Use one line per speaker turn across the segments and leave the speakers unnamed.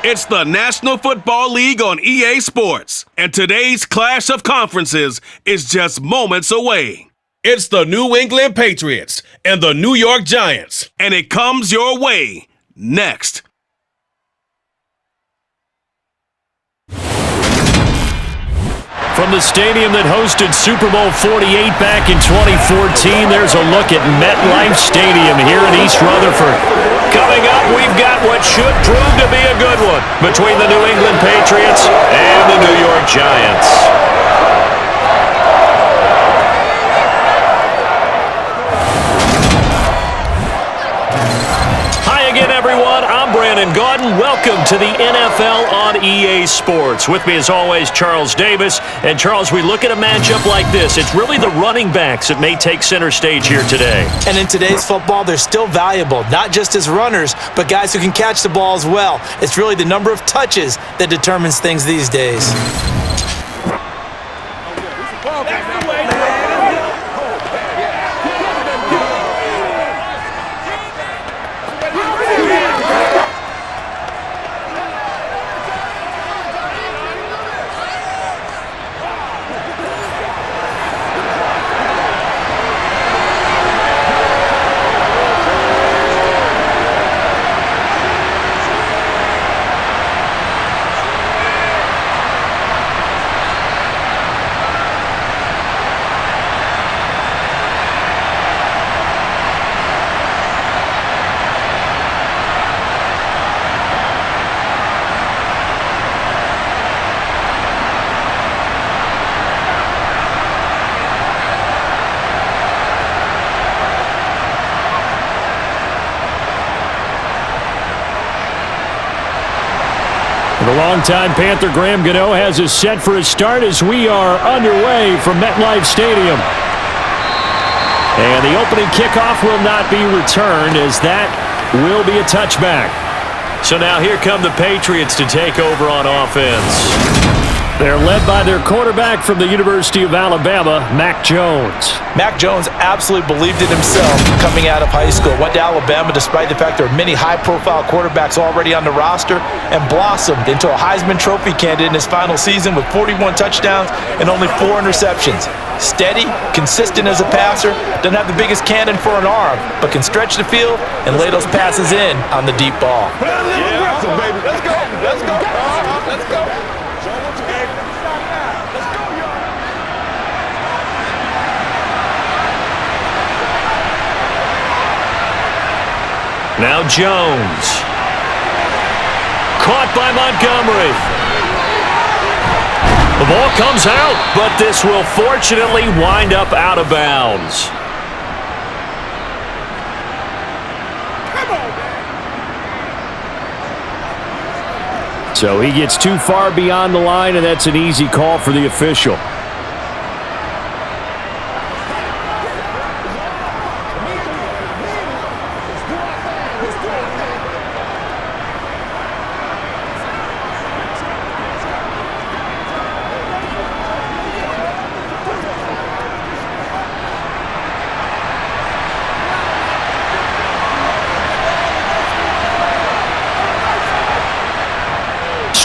It's the National Football League on EA Sports, and today's clash of conferences is just moments away. It's the New England Patriots and the New York Giants, and it comes your way next.
From the stadium that hosted Super Bowl 48 back in 2014, there's a look at MetLife Stadium here in East Rutherford. Coming up, we've got what should prove to be a good one between the New England Patriots and the New York Giants. Everyone, I'm Brandon Gaudin. Welcome to the NFL on EA Sports. With me as always, Charles Davis. And Charles, we look at a matchup like this. It's really the running backs that may take center stage here today.
And in today's football, they're still valuable, not just as runners, but guys who can catch the ball as well. It's really the number of touches that determines things these days.
The longtime Panther Graham Gano has us set for a start as we are underway from MetLife Stadium. And the opening kickoff will not be returned as that will be a touchback. So now here come the Patriots to take over on offense. They're led by their quarterback from the University of Alabama, Mac Jones.
Mac Jones absolutely believed in himself coming out of high school. Went to Alabama despite the fact there are many high-profile quarterbacks already on the roster and blossomed into a Heisman Trophy candidate in his final season with 41 touchdowns and only 4 interceptions. Steady, consistent as a passer, doesn't have the biggest cannon for an arm, but can stretch the field and lay those passes in on the deep ball.
Yeah, baby. Let's go. Let's go. Let's go.
Now Jones. Caught by Montgomery. The ball comes out, but this will fortunately wind up out of bounds. So he gets too far beyond the line, and that's an easy call for the official.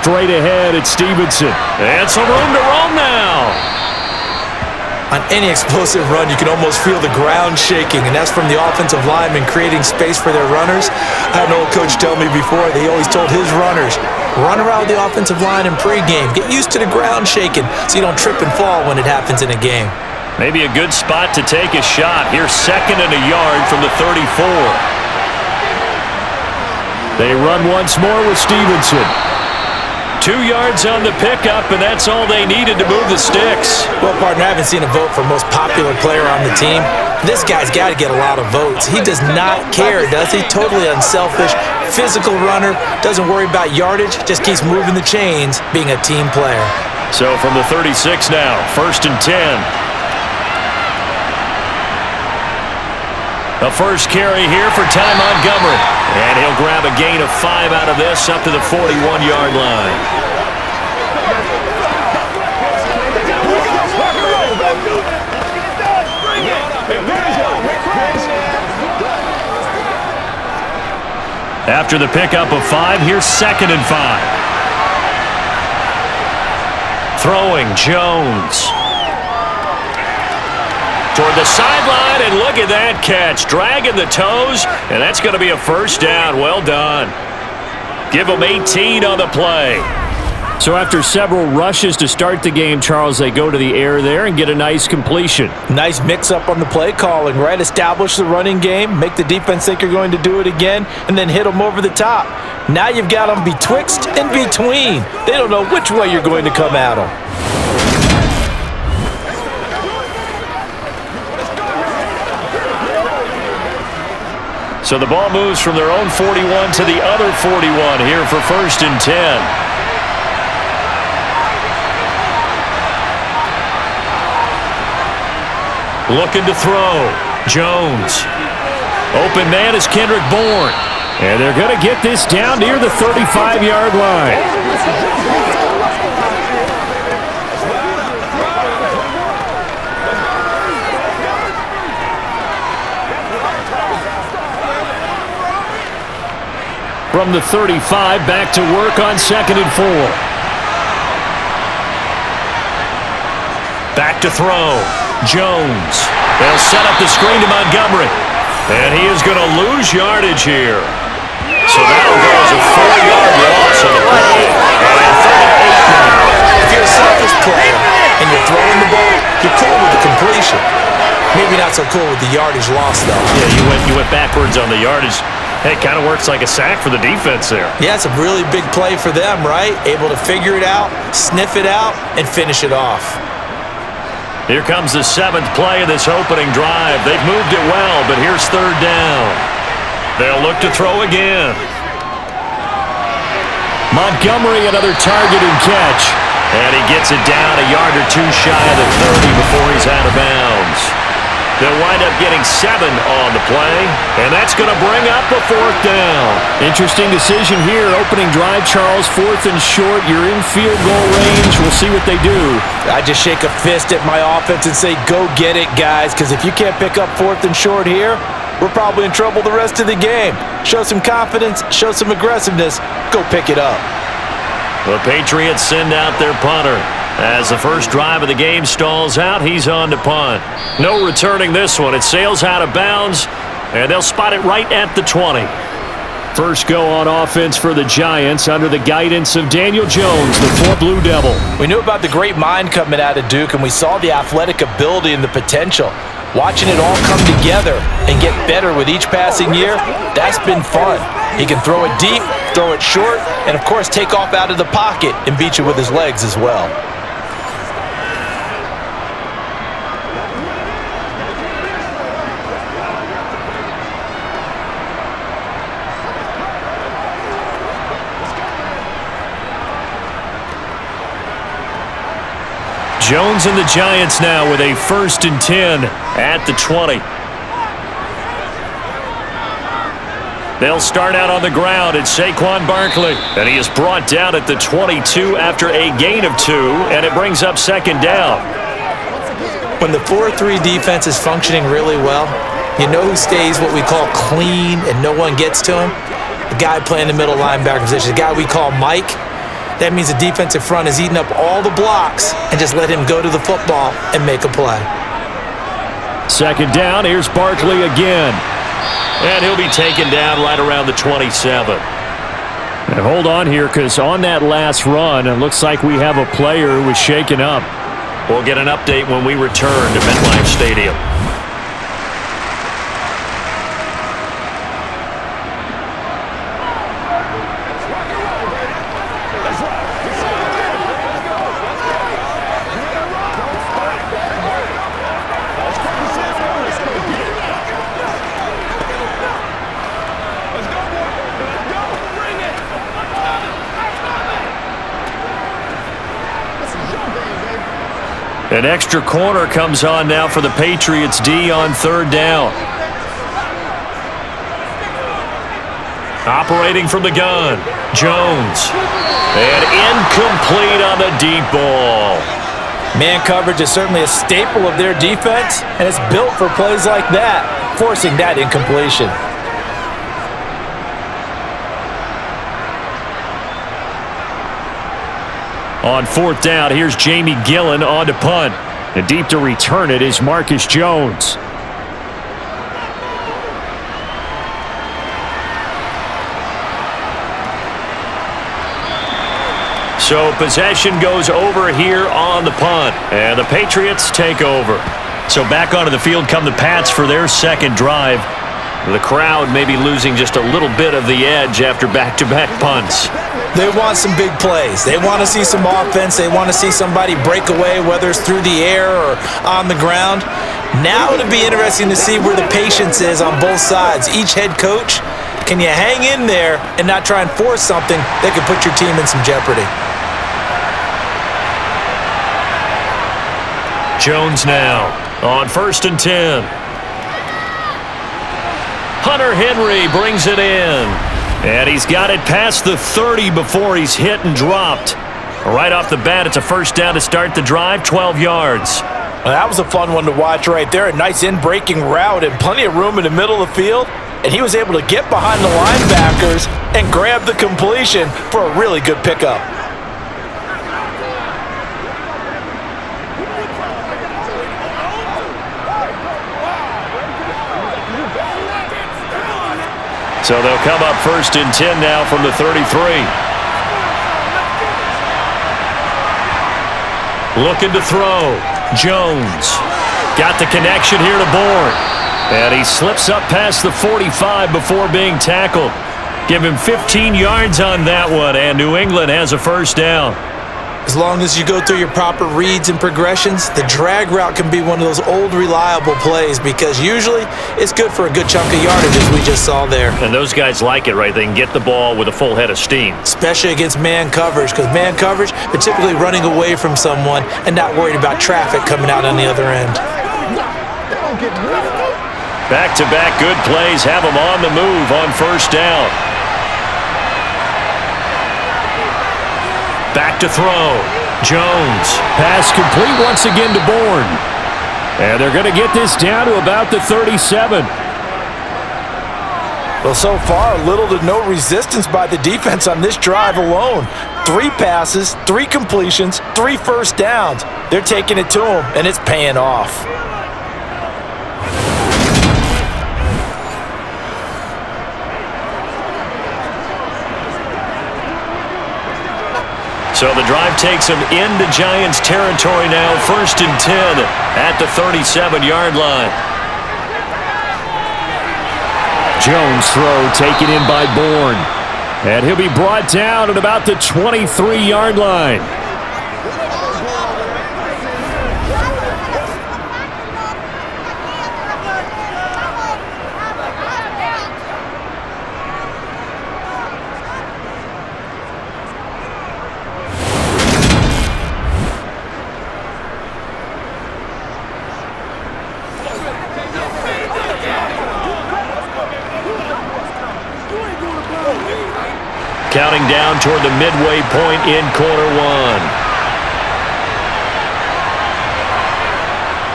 Straight ahead at Stevenson. And some room to roam now.
On any explosive run, you can almost feel the ground shaking, and that's from the offensive linemen creating space for their runners. I had an old coach tell me before, he always told his runners, run around the offensive line in pregame. Get used to the ground shaking so you don't trip and fall when it happens in a game.
Maybe a good spot to take a shot. Here's 2nd and a yard from the 34. They run once more with Stevenson. 2 yards on the pickup, and that's all they needed to move the sticks.
Well, partner, I haven't seen a vote for most popular player on the team. This guy's got to get a lot of votes. He does not care, does he? Totally unselfish, physical runner, doesn't worry about yardage, just keeps moving the chains, being a team player.
So from the 36 now, 1st and 10. The first carry here for Ty Montgomery. And he'll grab a gain of 5 out of this up to the 41-yard line. After the pickup of 5, here's 2nd and 5. Throwing, Jones. Toward the sideline, and look at that catch. Dragging the toes, and that's going to be a first down. Well done. Give them 18 on the play. So after several rushes to start the game, Charles, they go to the air there and get a nice completion.
Nice mix-up on the play calling, right? Establish the running game, make the defense think you're going to do it again, and then hit them over the top. Now you've got them betwixt and between. They don't know which way you're going to come at them.
So the ball moves from their own 41 to the other 41 here for 1st and 10. Looking to throw. Jones. Open man is Kendrick Bourne. And they're going to get this down near the 35-yard line. From the 35, back to work on 2nd and 4. Back to throw. Jones. They'll set up the screen to Montgomery. And he is going to lose yardage here. So that'll go as a 4-yard loss on the play.
If you're a selfish player and you're throwing the ball, you're cool with the completion. Maybe not so cool with the yardage loss, though.
Yeah, you went backwards on the yardage. Hey, it kind of works like a sack for the defense there.
Yeah, it's a really big play for them, right? Able to figure it out, sniff it out, and finish it off.
Here comes the 7th play of this opening drive. They've moved it well, but here's 3rd down. They'll look to throw again. Montgomery, another target and catch. And he gets it down a yard or two shy of the 30 before he's out of bounds. They'll wind up getting 7 on the play, and that's going to bring up a 4th down. Interesting decision here. Opening drive, Charles, 4th and short. You're in field goal range. We'll see what they do.
I just shake a fist at my offense and say, go get it, guys, because if you can't pick up 4th and short here, we're probably in trouble the rest of the game. Show some confidence, show some aggressiveness, go pick it up.
The Patriots send out their punter. As the first drive of the game stalls out, he's on to punt. No returning this one. It sails out of bounds, and they'll spot it right at the 20. First go on offense for the Giants under the guidance of Daniel Jones, the 4th Blue Devil.
We knew about the great mind coming out of Duke, and we saw the athletic ability and the potential. Watching it all come together and get better with each passing year, that's been fun. He can throw it deep, throw it short, and of course take off out of the pocket and beat you with his legs as well.
Jones and the Giants now with a 1st and 10 at the 20. They'll start out on the ground. It's Saquon Barkley, and he is brought down at the 22 after a gain of 2, and it brings up 2nd down.
When the 4-3 defense is functioning really well, you know who stays what we call clean and no one gets to him? The guy playing the middle linebacker position, the guy we call Mike. That means the defensive front is eating up all the blocks and just let him go to the football and make a play.
2nd down, here's Barkley again. And he'll be taken down right around the 27. And hold on here, because on that last run, it looks like we have a player who was shaken up. We'll get an update when we return to MetLife Stadium. An extra corner comes on now for the Patriots D on 3rd down. Operating from the gun, Jones. And incomplete on the deep ball.
Man coverage is certainly a staple of their defense, and it's built for plays like that, forcing that incompletion.
On fourth down, here's Jamie Gillen on to punt. And deep to return it is Marcus Jones. So possession goes over here on the punt. And the Patriots take over. So back onto the field come the Pats for their second drive. The crowd may be losing just a little bit of the edge after back-to-back punts.
They want some big plays. They want to see some offense. They want to see somebody break away, whether it's through the air or on the ground. Now it'll be interesting to see where the patience is on both sides. Each head coach, can you hang in there and not try and force something that could put your team in some jeopardy?
Jones now on 1st and 10. Hunter Henry brings it in. And he's got it past the 30 before he's hit and dropped. Right off the bat, it's a first down to start the drive, 12 yards.
Well, that was a fun one to watch right there. A nice in-breaking route and plenty of room in the middle of the field. And he was able to get behind the linebackers and grab the completion for a really good pickup.
So they'll come up 1st and 10 now from the 33. Looking to throw. Jones. Got the connection here to Bourne. And he slips up past the 45 before being tackled. Give him 15 yards on that one, and New England has a first down.
As long as you go through your proper reads and progressions, the drag route can be one of those old reliable plays because usually it's good for a good chunk of yardage as we just saw there.
And those guys like it, right? They can get the ball with a full head of steam.
Especially against man coverage, because man coverage, they're typically running away from someone and not worried about traffic coming out on the other end.
Back-to-back good plays have them on the move on first down. Back to throw. Jones. Pass complete once again to Bourne. And they're going to get this down to about the 37.
Well, so far, little to no resistance by the defense on this drive alone. 3 passes, 3 completions, 3 first downs. They're taking it to them, and it's paying off.
So the drive takes them into Giants territory now, 1st and 10 at the 37-yard line. Jones throw taken in by Bourne. And he'll be brought down at about the 23-yard line. Counting down toward the midway point in quarter one.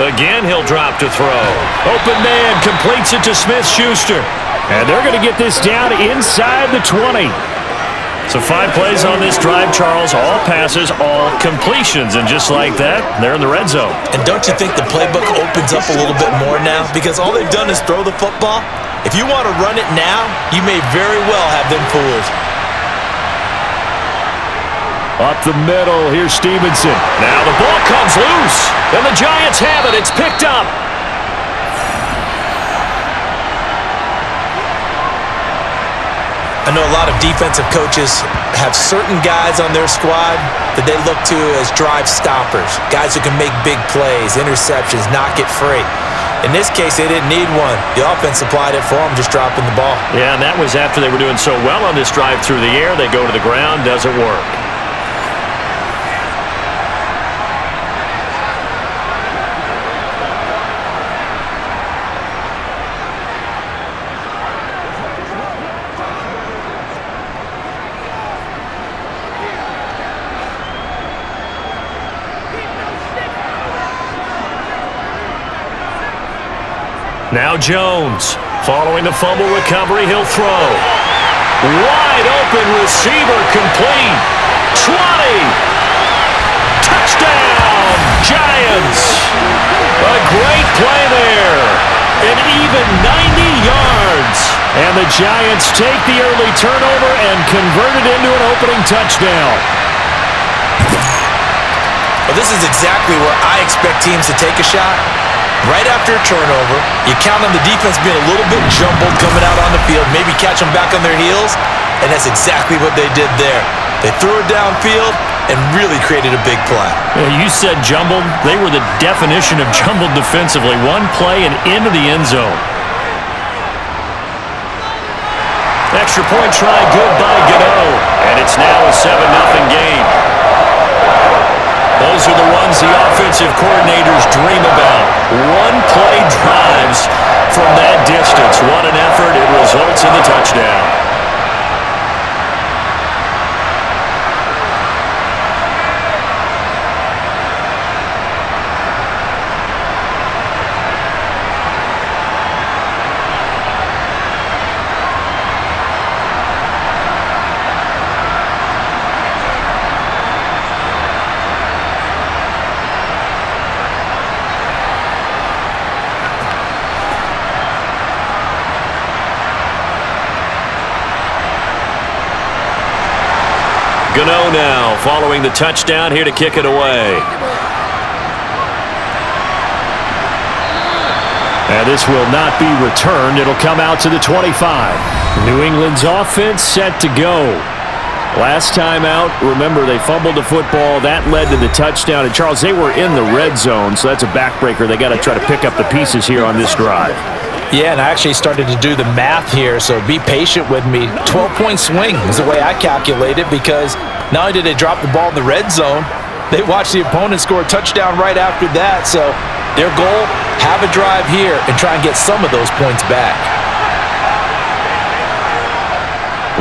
Again, he'll drop to throw. Open man completes it to Smith-Schuster. And they're going to get this down inside the 20. So 5 plays on this drive, Charles. All passes, all completions. And just like that, they're in the red zone.
And don't you think the playbook opens up a little bit more now? Because all they've done is throw the football. If you want to run it now, you may very well have them fooled.
Up the middle, here's Stevenson. Now the ball comes loose, and the Giants have it. It's picked up.
I know a lot of defensive coaches have certain guys on their squad that they look to as drive stoppers, guys who can make big plays, interceptions, knock it free. In this case, they didn't need one. The offense supplied it for them, just dropping the ball.
Yeah, and that was after they were doing so well on this drive through the air. They go to the ground, doesn't work. Now Jones, following the fumble recovery, he'll throw. Wide open receiver complete. 20. Touchdown, Giants. A great play there. An even 90 yards. And the Giants take the early turnover and convert it into an opening touchdown.
Well, this is exactly where I expect teams to take a shot. Right after a turnover, you count on the defense being a little bit jumbled coming out on the field, maybe catch them back on their heels, and that's exactly what they did there. They threw it downfield and really created a big play.
Yeah, you said jumbled. They were the definition of jumbled defensively. One play and into the end zone. Extra point try, good by Gano. And it's now a 7-0 game. Those are the ones the offensive coordinators dream about. One-play drives from that distance. What an effort. It results in the touchdown. Gano now, following the touchdown, here to kick it away. And this will not be returned. It'll come out to the 25. New England's offense set to go. Last time out, remember, they fumbled the football. That led to the touchdown. And, Charles, they were in the red zone, so that's a backbreaker. They got to try to pick up the pieces here on this drive.
Yeah, and I actually started to do the math here, so be patient with me. 12-point swing is the way I calculate it, because not only did they drop the ball in the red zone, they watched the opponent score a touchdown right after that. So their goal, have a drive here and try and get some of those points back.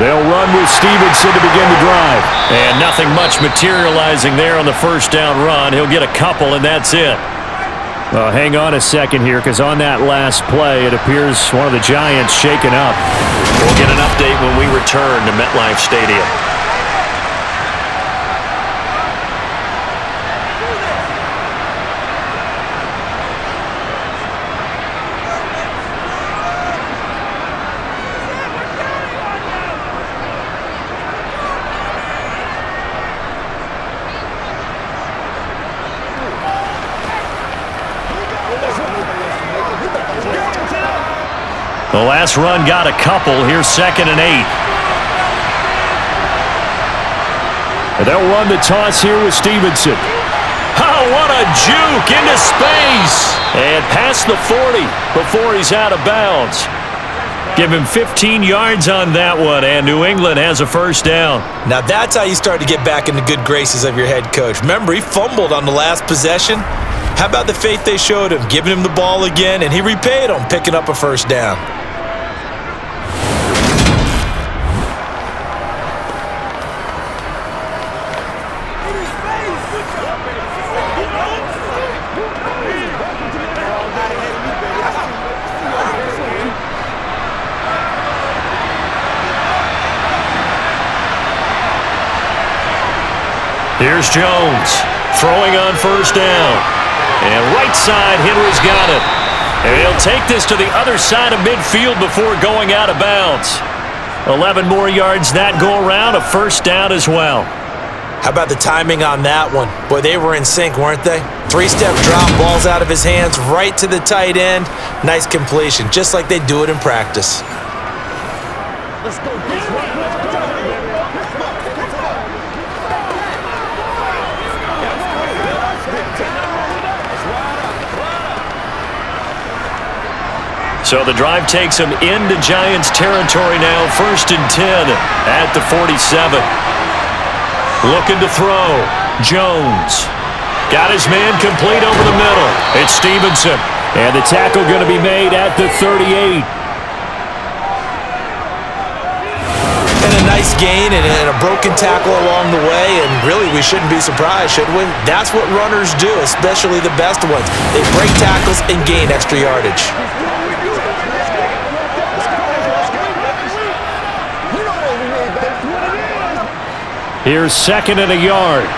They'll run with Stevenson to begin the drive. And nothing much materializing there on the first down run. He'll get a couple, and that's it. Hang on a second here, because on that last play, it appears one of the Giants shaken up. We'll get an update when we return to MetLife Stadium. The last run got a couple. Here's 2nd and 8. And they'll run the toss here with Stevenson. Oh, what a juke into space. And past the 40 before he's out of bounds. Give him 15 yards on that one, and New England has a first down.
Now that's how you start to get back in the good graces of your head coach. Remember, he fumbled on the last possession. How about the faith they showed him, giving him the ball again, and he repaid them, picking up a first down.
Here's Jones, throwing on first down. And right side, Henry's got it. And he'll take this to the other side of midfield before going out of bounds. 11 more yards that go around, a first down as well.
How about the timing on that one? Boy, they were in sync, weren't they? 3-step drop, balls out of his hands, right to the tight end. Nice completion, just like they do it in practice.
Let's go.
So the drive takes him into Giants territory now. 1st and 10 at the 47. Looking to throw. Jones. Got his man complete over the middle. It's Stevenson. And the tackle going to be made at the 38.
And a nice gain and a broken tackle along the way. And really, we shouldn't be surprised, should we? That's what runners do, especially the best ones. They break tackles and gain extra yardage.
Here's 2nd and a yard.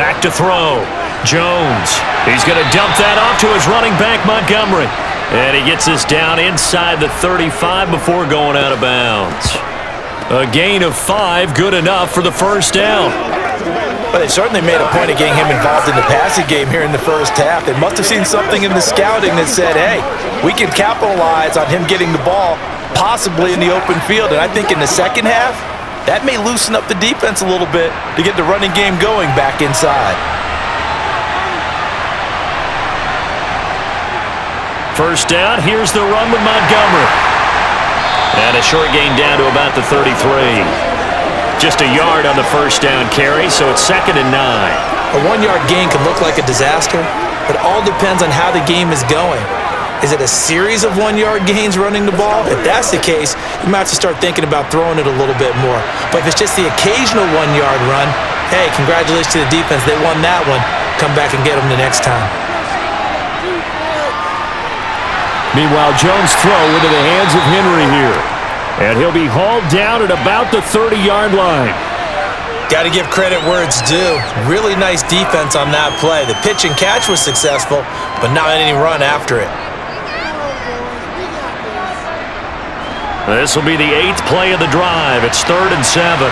Back to throw. Jones. He's going to dump that off to his running back, Montgomery. And he gets this down inside the 35 before going out of bounds. A gain of 5, good enough for the first down.
But they certainly made a point of getting him involved in the passing game here in the first half. They must have seen something in the scouting that said, hey, we can capitalize on him getting the ball possibly in the open field. And I think in the second half, that may loosen up the defense a little bit to get the running game going back inside.
First down, here's the run with Montgomery. And a short gain down to about the 33. Just a yard on the first down carry, so it's 2nd and 9.
A 1-yard gain can look like a disaster, but it all depends on how the game is going. Is it a series of 1-yard gains running the ball? If that's the case, you might have to start thinking about throwing it a little bit more. But if it's just the occasional 1-yard run, hey, congratulations to the defense. They won that one. Come back and get them the next time.
Meanwhile, Jones' throw into the hands of Henry here. And he'll be hauled down at about the 30-yard line.
Got to give credit where it's due. Really nice defense on that play. The pitch and catch was successful, but not any run after it.
This will be the 8th play of the drive. It's 3rd and 7.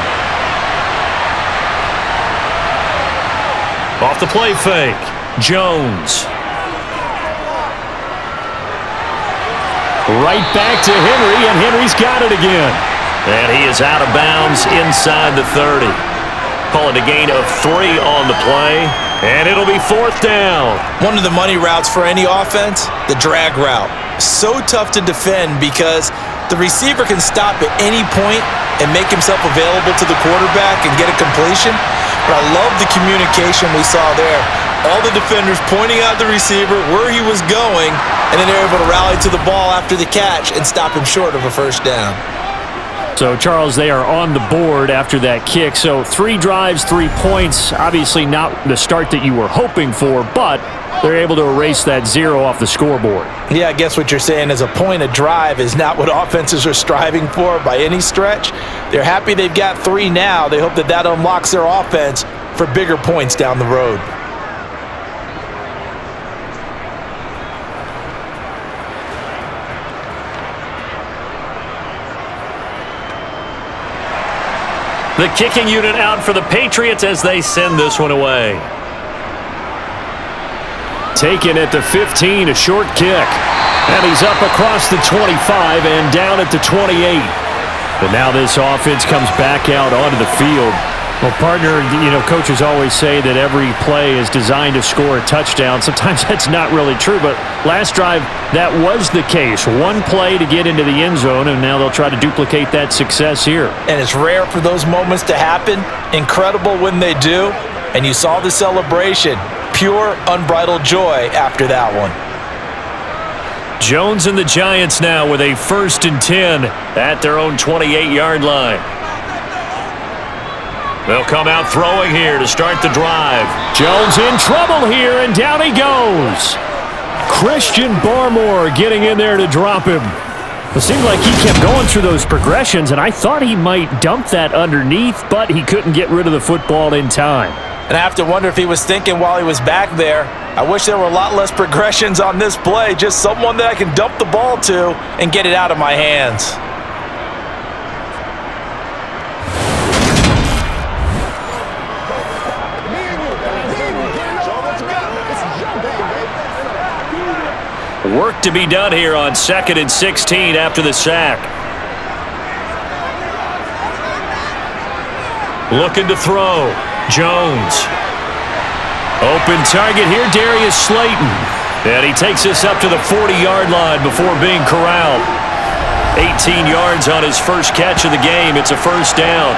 Off the play fake. Jones. Right back to Henry, and Henry's got it again. And he is out of bounds inside the 30. Call it a gain of 3 on the play, and it'll be 4th down.
One of the money routes for any offense, the drag route. So tough to defend because the receiver can stop at any point and make himself available to the quarterback and get a completion. But I love the communication we saw there. All the defenders pointing out the receiver, where he was going, and then they're able to rally to the ball after the catch and stop him short of a first down.
So, Charles, they are on the board after that kick. So 3 drives, 3 points. Obviously not the start that you were hoping for, but they're able to erase that 0 off the scoreboard.
Yeah, I guess what you're saying is a point a drive is not what offenses are striving for by any stretch. They're happy they've got 3 now. They hope that that unlocks their offense for bigger points down the road.
The kicking unit out for the Patriots as they send this one away. Taken at the 15, a short kick. And he's up across the 25 and down at the 28. But now this offense comes back out onto the field. Well, partner, you know, coaches always say that every play is designed to score a touchdown. Sometimes that's not really true, but last drive, that was the case. One play to get into the end zone, and now they'll try to duplicate that success here.
And it's rare for those moments to happen. Incredible when they do. And you saw the celebration. Pure, unbridled joy after that one.
Jones and the Giants now with a 1st and 10 at their own 28-yard line. They'll come out throwing here to start the drive. Jones in trouble here, and down he goes. Christian Barmore getting in there to drop him. It seemed like he kept going through those progressions, and I thought he might dump that underneath, but he couldn't get rid of the football in time.
And I have to wonder if he was thinking while he was back there, I wish there were a lot less progressions on this play, just someone that I can dump the ball to and get it out of my hands.
Work to be done here on 2nd and 16 after the sack. Looking to throw. Jones. Open target here, Darius Slayton. And he takes us up to the 40-yard line before being corralled. 18 yards on his first catch of the game. It's a first down.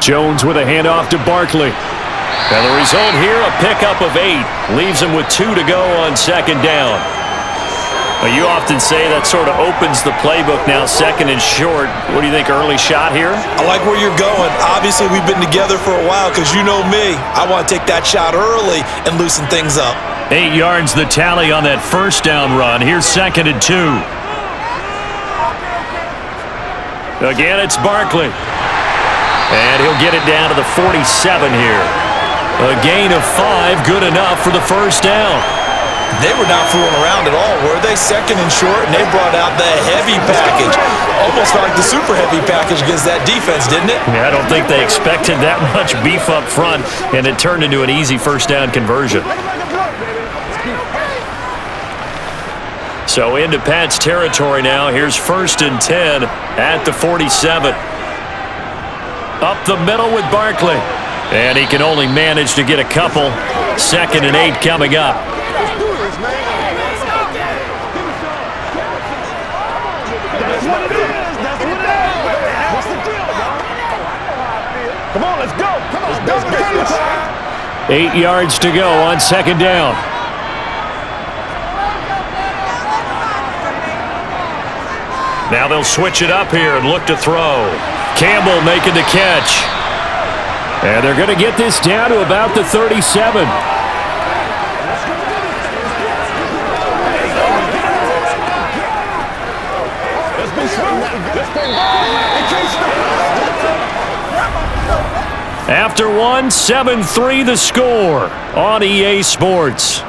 Jones with a handoff to Barkley. And the result here, a pickup of 8. Leaves him with 2 to go on second down. Well, you often say that sort of opens the playbook now, second and short. What do you think, early shot here?
I like where you're going. Obviously, we've been together for a while because you know me. I want to take that shot early and loosen things up.
8 yards the tally on that first down run. Here's second and 2. Again, it's Barkley. And he'll get it down to the 47 here. A gain of 5, good enough for the first down.
They were not fooling around at all, were they? Second and short, and they brought out the heavy package. Almost like the super heavy package against that defense, didn't it?
Yeah, I don't think they expected that much beef up front, and it turned into an easy first down conversion. So into Pat's territory now. Here's first and 10 at the 47. Up the middle with Barkley. And he can only manage to get a couple. Second and 8 coming up.
Come on, let's go. Let's go.
8 yards to go on second down. Now they'll switch it up here and look to throw. Campbell making the catch. And they're going to get this down to about the 37. After one, 7-3 the score on EA Sports.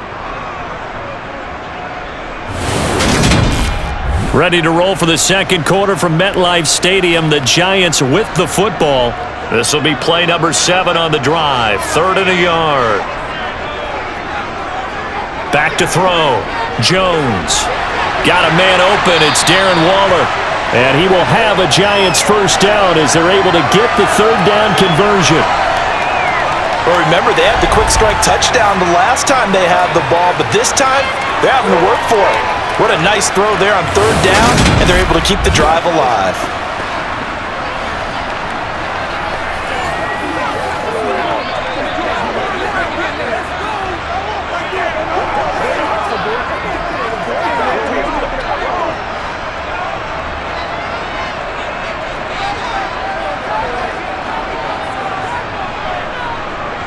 Ready to roll for the second quarter from MetLife Stadium. The Giants with the football. This will be play number 7 on the drive. 3rd and a yard. Back to throw. Jones. Got a man open. It's Darren Waller. And he will have a Giants first down as they're able to get the third down conversion.
Well, remember, they had the quick strike touchdown the last time they had the ball, but this time they're having to work for it. What a nice throw there on third down, and they're able to keep the drive alive.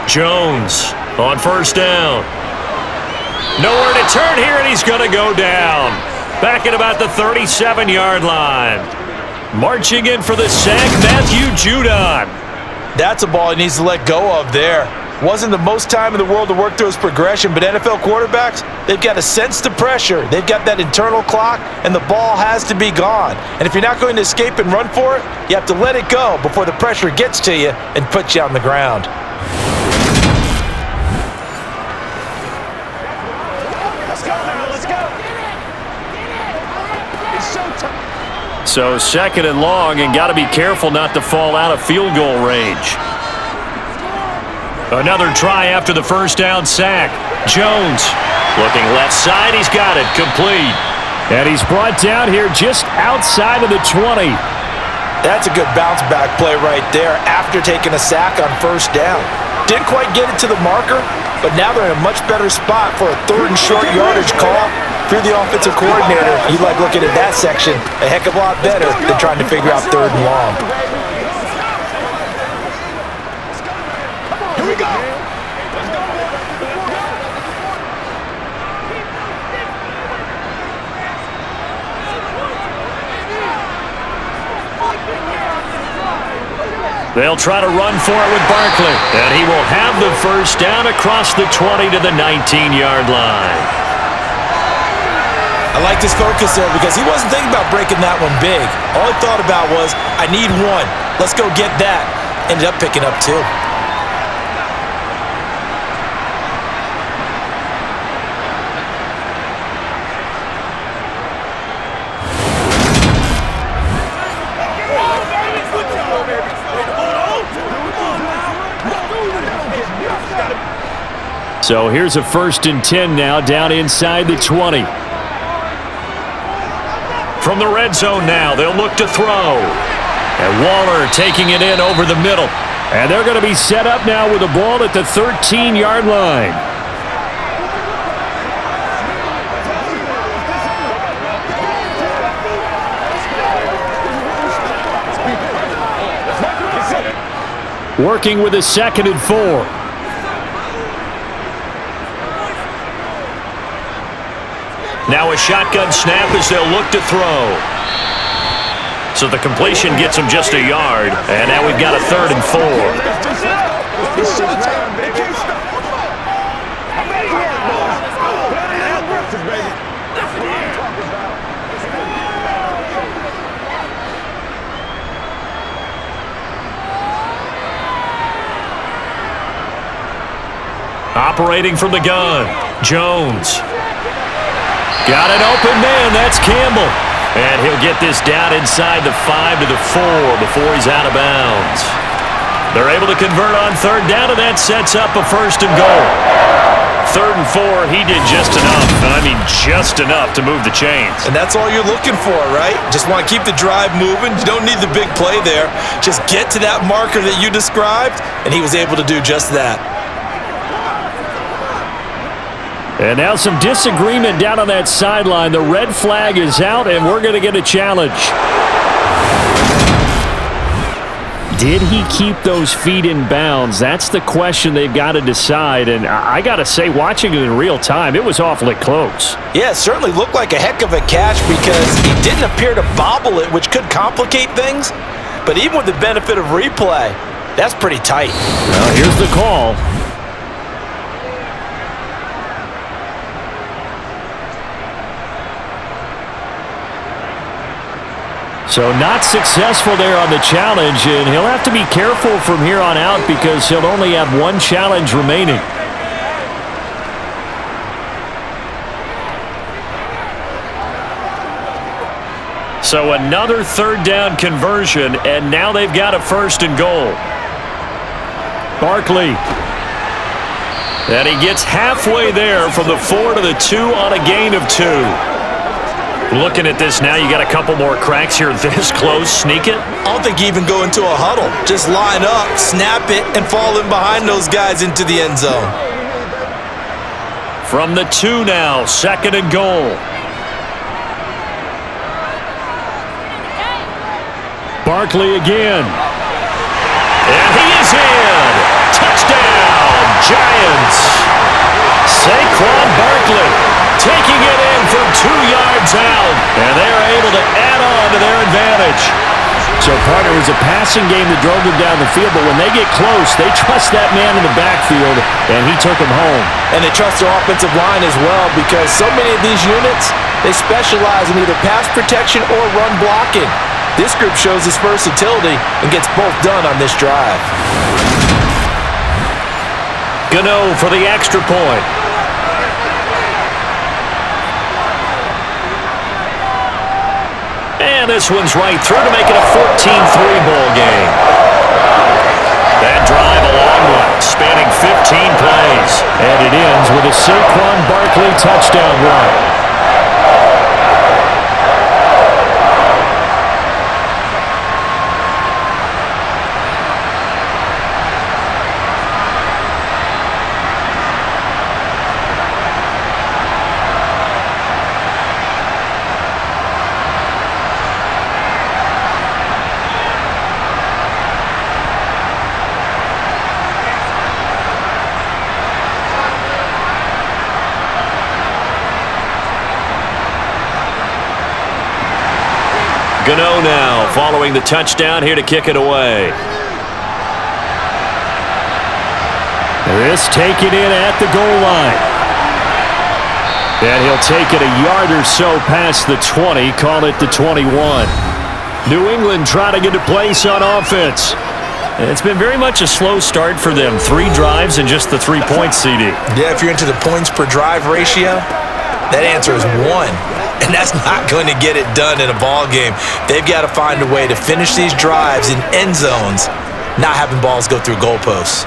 Jones on first down. Nowhere to turn here, and he's going to go down. Back at about the 37-yard line. Marching in for the sack, Matthew Judon.
That's a ball he needs to let go of there. Wasn't the most time in the world to work through his progression, but NFL quarterbacks, they've got to sense the pressure. They've got that internal clock, and the ball has to be gone. And if you're not going to escape and run for it, you have to let it go before the pressure gets to you and puts you on the ground.
So second and long, and got to be careful not to fall out of field goal range. Another try after the first down sack. Jones looking left side. He's got it complete. And he's brought down here just outside of the 20.
That's a good bounce back play right there after taking a sack on first down. Didn't quite get it to the marker, but now they're in a much better spot for a 3rd and short yardage call. If you're the offensive coordinator, you'd like looking at that section a heck of a lot better than trying to figure out 3rd and long.
Here we go.
They'll try to run for it with Barkley. And he will have the first down across the 20 to the 19-yard line.
I like his focus there because he wasn't thinking about breaking that one big. All he thought about was, I need one. Let's go get that. Ended up picking up 2.
So here's a 1st and 10 now down inside the 20. From the red zone now, they'll look to throw. And Waller taking it in over the middle. And they're going to be set up now with the ball at the 13-yard line. Working with a 2nd and 4. Now a shotgun snap as they'll look to throw. So the completion gets them just a yard. And now we've got a 3rd and 4. Operating from the gun, Jones. Got an open man, that's Campbell. And he'll get this down inside the 5 to the 4 before he's out of bounds. They're able to convert on 3rd down, and that sets up a 1st and goal. 3rd and 4, he did just enough, and I mean just enough to move the chains.
And that's all you're looking for, right? Just want to keep the drive moving. You don't need the big play there. Just get to that marker that you described, and he was able to do just that.
And now some disagreement down on that sideline. The red flag is out, and we're going to get a challenge. Did he keep those feet in bounds? That's the question they've got to decide. And I got to say, watching it in real time, it was awfully close.
Yeah, it certainly looked like a heck of a catch because he didn't appear to bobble it, which could complicate things. But even with the benefit of replay, that's pretty tight.
Well, here's the call. So not successful there on the challenge, and he'll have to be careful from here on out because he'll only have one challenge remaining. So another 3rd down conversion, and now they've got a 1st and goal. Barkley. And he gets halfway there from the 4 to the 2 on a gain of 2. Looking at this now, you got a couple more cracks here this close. Sneak it?
I don't think you even go into a huddle. Just line up, snap it, and fall in behind those guys into the end zone.
From the 2 now, 2nd and goal. Barkley again. And he is in. Touchdown, Giants. Saquon Barkley taking it in from 2 yards out, and they're able to add on to their advantage. So, partner, it was a passing game that drove them down the field, but when they get close, they trust that man in the backfield, and he took them home.
And they trust their offensive line as well because so many of these units, they specialize in either pass protection or run blocking. This group shows its versatility and gets both done on this drive.
Gano for the extra point. And this one's right through to make it a 14-3 ball game. That drive a long one, spanning 15 plays. And it ends with a Saquon Barkley touchdown run. Gano now following the touchdown here to kick it away. This taken in at the goal line. And he'll take it a yard or so past the 20, call it the 21. New England trying to get a place on offense. It's been very much a slow start for them. 3 drives and just the 3 points, CD.
Yeah, if you're into the points per drive ratio, that answer is 1. And that's not going to get it done in a ball game. They've got to find a way to finish these drives in end zones, not having balls go through goalposts.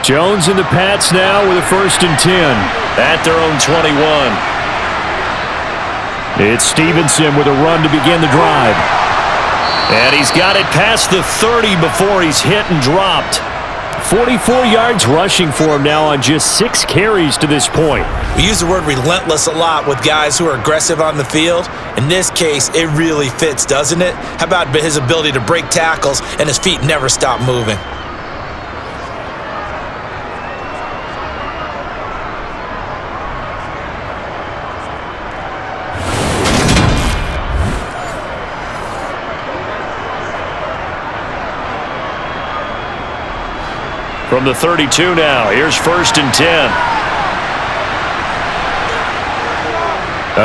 Jones and the Pats now with a 1st and 10 at their own 21. It's Stevenson with a run to begin the drive. And he's got it past the 30 before he's hit and dropped. 44 yards rushing for him now on just 6 carries to this point.
We use the word relentless a lot with guys who are aggressive on the field. In this case, it really fits, doesn't it? How about his ability to break tackles and his feet never stop moving?
From the 32 now, here's 1st and 10.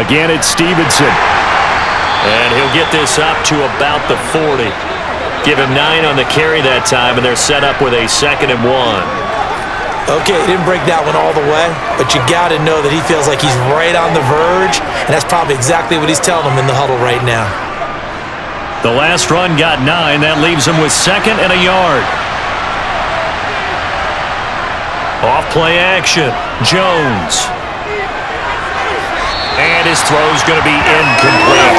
Again, it's Stevenson. And he'll get this up to about the 40. Give him 9 on the carry that time, and they're set up with a 2nd and 1.
Okay, he didn't break that one all the way, but you got to know that he feels like he's right on the verge, and that's probably exactly what he's telling them in the huddle right now.
The last run got 9. That leaves him with 2nd and a yard. Off play action, Jones. And his throw's going to be incomplete.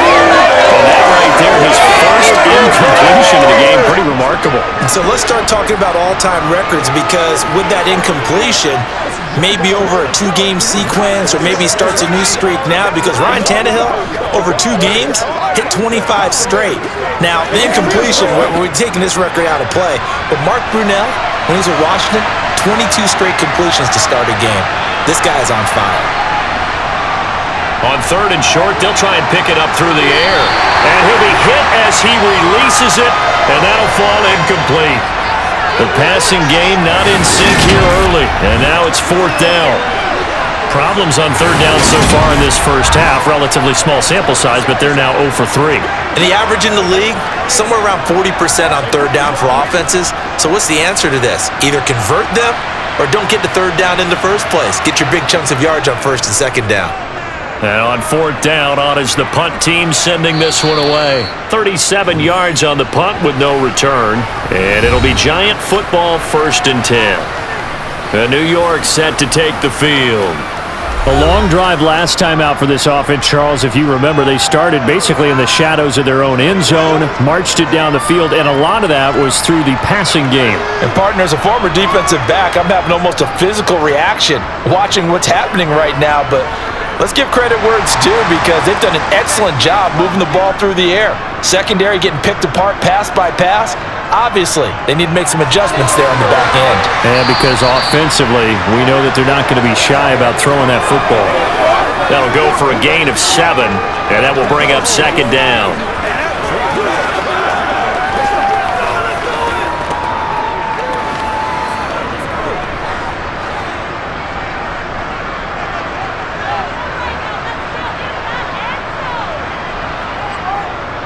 And that right there, his first incompletion of the game, pretty remarkable.
So let's start talking about all-time records, because with that incompletion, maybe over a 2-game sequence, or maybe he starts a new streak now, because Ryan Tannehill, over 2 games, hit 25 straight. Now, the incompletion, we're taking this record out of play, but Mark Brunell, when he was with Washington, 22 straight completions to start a game. This guy is on fire.
On 3rd and short, they'll try and pick it up through the air. And he'll be hit as he releases it, and that'll fall incomplete. The passing game not in sync here early, and now it's 4th down. Problems on 3rd down so far in this first half. Relatively small sample size, but they're now 0 for 3.
And the average in the league, somewhere around 40% on 3rd down for offenses. So what's the answer to this? Either convert them or don't get to 3rd down in the first place. Get your big chunks of yards on 1st and 2nd down.
And on 4th down, on is the punt team sending this one away. 37 yards on the punt with no return. And it'll be Giant football, 1st and 10. And New York set to take the field. A long drive last time out for this offense, Charles. If you remember, they started basically in the shadows of their own end zone, marched it down the field, and a lot of that was through the passing game.
And partner, as a former defensive back, I'm having almost a physical reaction watching what's happening right now, but let's give credit where it's due, because they've done an excellent job moving the ball through the air. Secondary getting picked apart pass by pass. Obviously, they need to make some adjustments there on the back end.
And because offensively, we know that they're not going to be shy about throwing that football. That'll go for a gain of 7, and that will bring up 2nd down.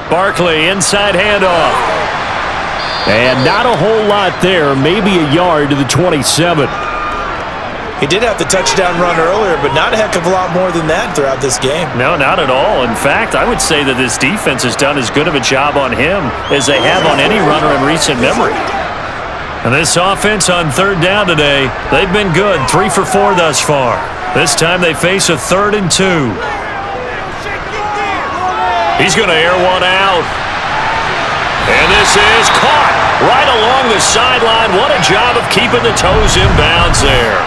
Barkley, inside handoff. And not a whole lot there, maybe a yard to the 27.
He did have the touchdown run earlier, but not a heck of a lot more than that throughout this game.
No, not at all. In fact, I would say that this defense has done as good of a job on him as they have on any runner in recent memory. And this offense on 3rd down today, they've been good, 3 for 4 thus far. This time they face a 3rd and 2. He's going to air one out. And this is caught right along the sideline. What a job of keeping the toes in bounds there.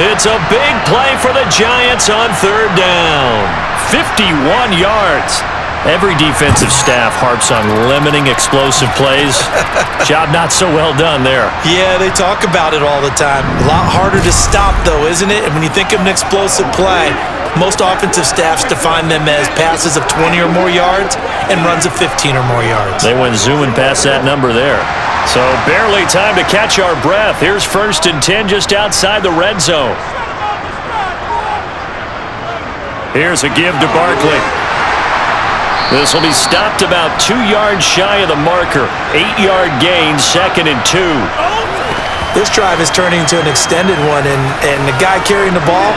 It's a big play for the Giants on 3rd down. 51 yards. Every defensive staff harps on limiting explosive plays. Job not so well done there.
Yeah, they talk about it all the time. A lot harder to stop, though, isn't it? And when you think of an explosive play, most offensive staffs define them as passes of 20 or more yards and runs of 15 or more yards.
They went zooming past that number there. So barely time to catch our breath. Here's 1st and 10 just outside the red zone. Here's a give to Barkley. This will be stopped about 2 yards shy of the marker. 8-yard gain, 2nd and 2.
This drive is turning into an extended one, and the guy carrying the ball,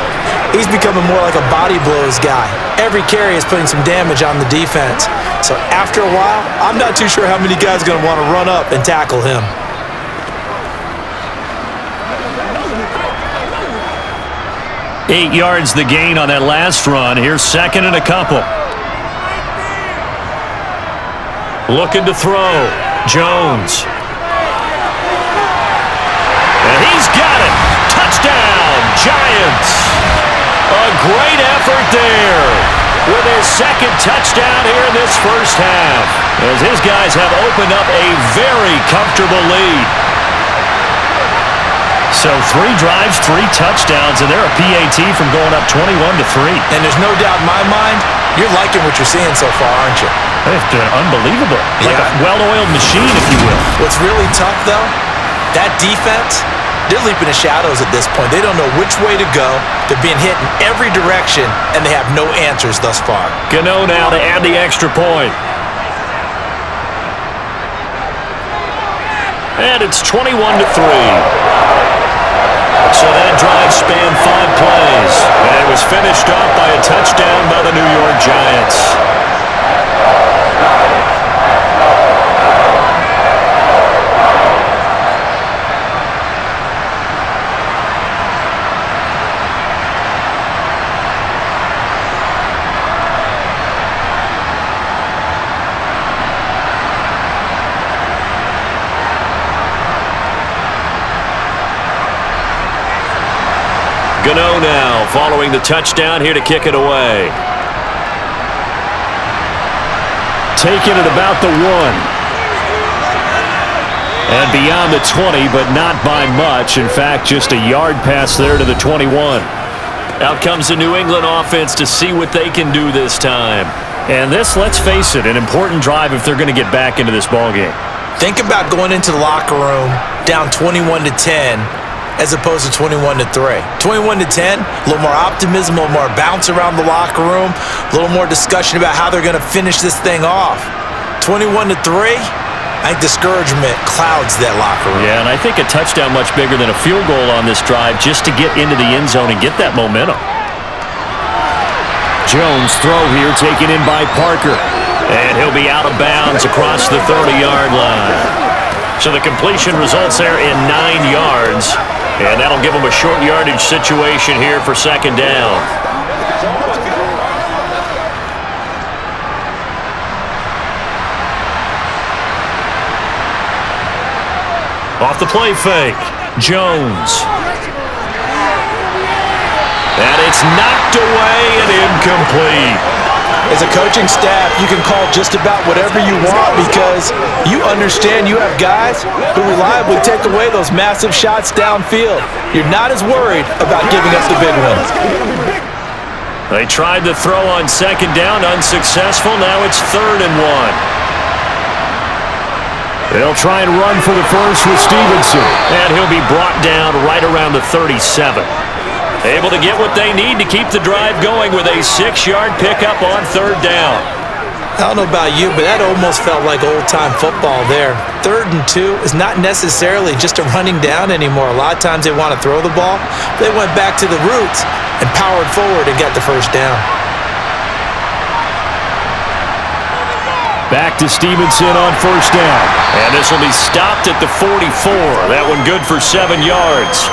he's becoming more like a body blows guy. Every carry is putting some damage on the defense. So after a while, I'm not too sure how many guys are going to want to run up and tackle him.
Eight yards the gain on that last run. Here's 2nd and a couple. Looking to throw. Jones. And he's got it. Touchdown, Giants. A great effort there with his second touchdown here in this first half, as his guys have opened up a very comfortable lead. So 3 drives, 3 touchdowns, and they're a PAT from going up 21-3.
And there's no doubt in my mind, you're liking what you're seeing so far, aren't you?
It's been unbelievable. Like a well-oiled machine, if you will.
What's really tough, though, that defense, they're leaping the shadows at this point. They don't know which way to go. They're being hit in every direction, and they have no answers thus far.
Gano now to add the extra point. And it's 21-3. So that drive spanned 5 plays, and it was finished off by a touchdown by the New York Giants. Gano now following the touchdown here to kick it away. Taking it about the 1. And beyond the 20, but not by much. In fact, just a yard pass there to the 21. Out comes the New England offense to see what they can do this time. And this, let's face it, an important drive if they're going to get back into this ballgame.
Think about going into the locker room down 21-10 as opposed to 21-3. 21-10, a little more optimism, a little more bounce around the locker room, a little more discussion about how they're going to finish this thing off. 21-3, I think discouragement clouds that locker room.
Yeah, and I think a touchdown much bigger than a field goal on this drive just to get into the end zone and get that momentum. Jones throw here taken in by Parker. And he'll be out of bounds across the 30-yard line. So the completion results there in 9 yards. And that'll give them a short yardage situation here for second down. Off the play fake, Jones. And it's knocked away and incomplete.
As a coaching staff, you can call just about whatever you want because you understand you have guys who reliably take away those massive shots downfield. You're not as worried about giving up the big ones.
They tried the throw on second down, unsuccessful. Now it's 3rd and 1. They'll try and run for the first with Stevenson. And he'll be brought down right around the 37. Able to get what they need to keep the drive going with a 6-yard pickup on 3rd down.
I don't know about you, but that almost felt like old-time football there. 3rd and 2 is not necessarily just a running down anymore. A lot of times they want to throw the ball. They went back to the roots and powered forward and got the first down.
Back to Stevenson on 1st down. And this will be stopped at the 44. That one good for 7 yards.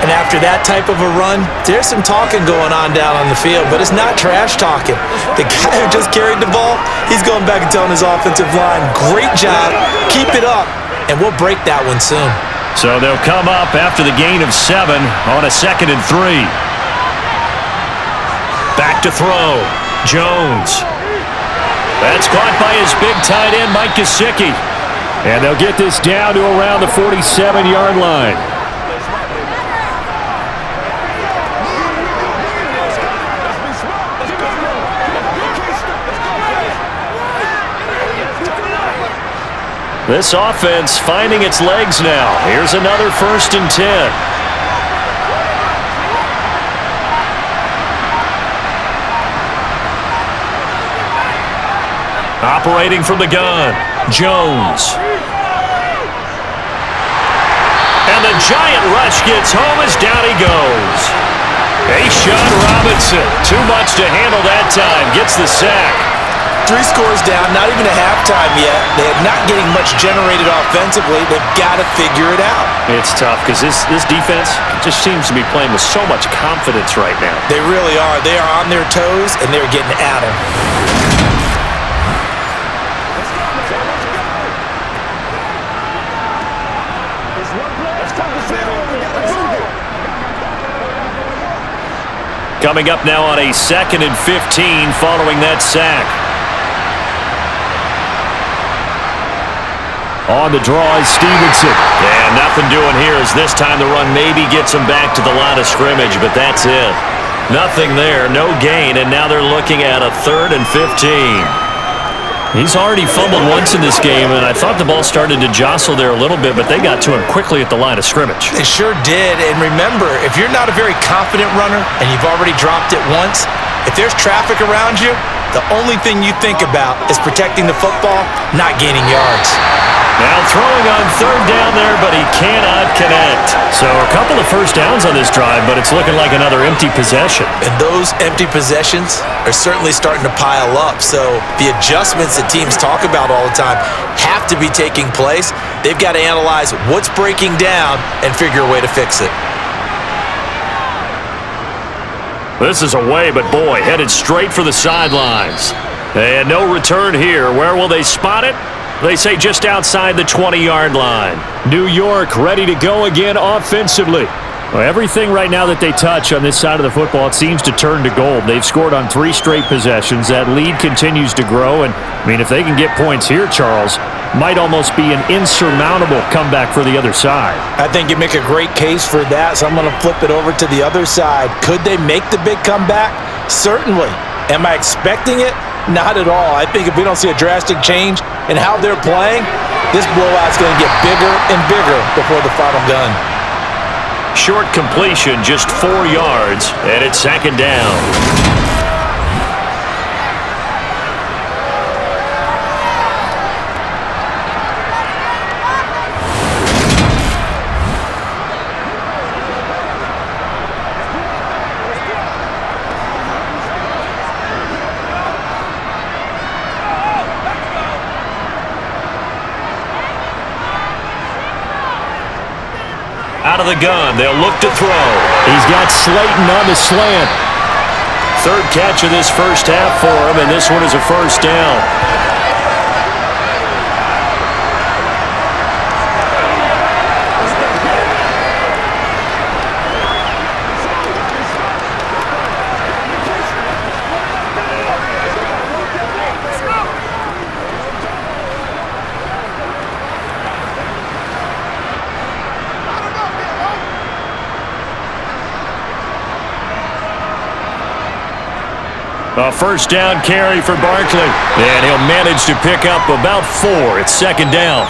And after that type of a run, there's some talking going on down on the field, but it's not trash talking. The guy who just carried the ball, he's going back and telling his offensive line, great job, keep it up, and we'll break that one soon.
So they'll come up after the gain of 7 on a 2nd and 3. Back to throw, Jones. That's caught by his big tight end, Mike Gesicki. And they'll get this down to around the 47-yard line. This offense finding its legs now. Here's another 1st and 10. Operating from the gun, Jones. And the giant rush gets home as down he goes. A'Shawn Robinson, too much to handle that time, gets the sack.
3 scores down, not even a halftime yet. They're not getting much generated offensively. They've got to figure it out.
It's tough because this defense just seems to be playing with so much confidence right now.
They really are. They are on their toes, and they're getting at them.
Coming up now on a 2nd and 15 following that sack. On the draw is Stevenson. And nothing doing here as this time the run maybe gets him back to the line of scrimmage, but that's it. Nothing there, no gain, and now they're looking at a 3rd and 15. He's already fumbled once in this game, and I thought the ball started to jostle there a little bit, but they got to him quickly at the line of scrimmage.
They sure did, and remember, if you're not a very confident runner and you've already dropped it once, if there's traffic around you, the only thing you think about is protecting the football, not gaining yards.
Now throwing on 3rd down there, but he cannot connect. So a couple of first downs on this drive, but it's looking like another empty possession.
And those empty possessions are certainly starting to pile up. So the adjustments that teams talk about all the time have to be taking place. They've got to analyze what's breaking down and figure a way to fix it.
This is away, but boy, headed straight for the sidelines. And no return here. Where will they spot it? They say just outside the 20-yard line. New York ready to go again offensively. Well, everything right now that they touch on this side of the football, it seems to turn to gold. They've scored on 3 straight possessions. That lead continues to grow. And, I mean, if they can get points here, Charles, might almost be an insurmountable comeback for the other side.
I think you make a great case for that, so I'm going to flip it over to the other side. Could they make the big comeback? Certainly. Am I expecting it? Not at all. I think if we don't see a drastic change in how they're playing, this blowout's going to get bigger and bigger before the final gun.
Short completion, just 4 yards, and it's 2nd down. Out of the gun, they'll look to throw. He's got Slayton on the slant. 3rd catch of this first half for him, and this one is a first down. A first down carry for Barkley. And he'll manage to pick up about 4. It's 2nd down.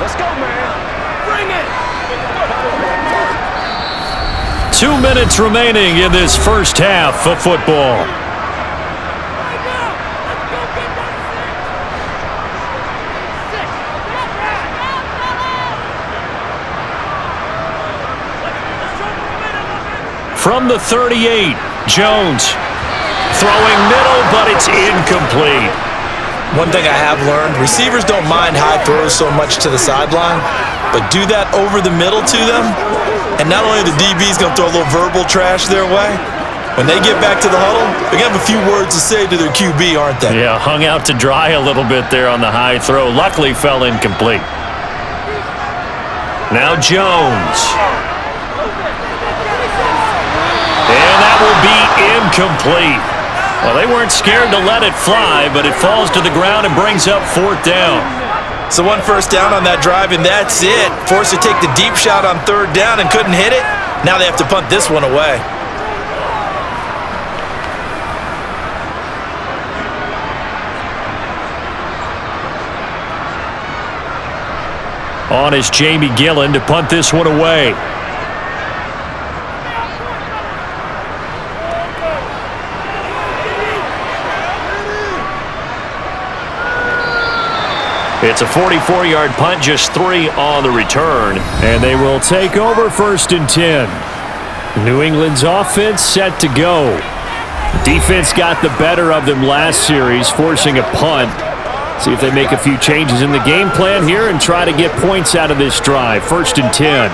Let's go, man. Bring it.
2 minutes remaining in this first half of football. From the 38, Jones throwing middle, but it's incomplete.
One thing I have learned, receivers don't mind high throws so much to the sideline, but do that over the middle to them, and not only the DB's going to throw a little verbal trash their way, when they get back to the huddle, they're going to have a few words to say to their QB, aren't they?
Yeah, hung out to dry a little bit there on the high throw. Luckily fell incomplete. Now Jones. And that will be incomplete. Well, they weren't scared to let it fly, but it falls to the ground and brings up 4th down.
So 1 first down on that drive, and that's it. Forced to take the deep shot on 3rd down and couldn't hit it. Now they have to punt this one away.
On is Jamie Gillen to punt this one away. It's a 44-yard punt, just 3 on the return, and they will take over 1st and 10. New England's offense set to go. Defense got the better of them last series, forcing a punt. See if they make a few changes in the game plan here and try to get points out of this drive. 1st and 10.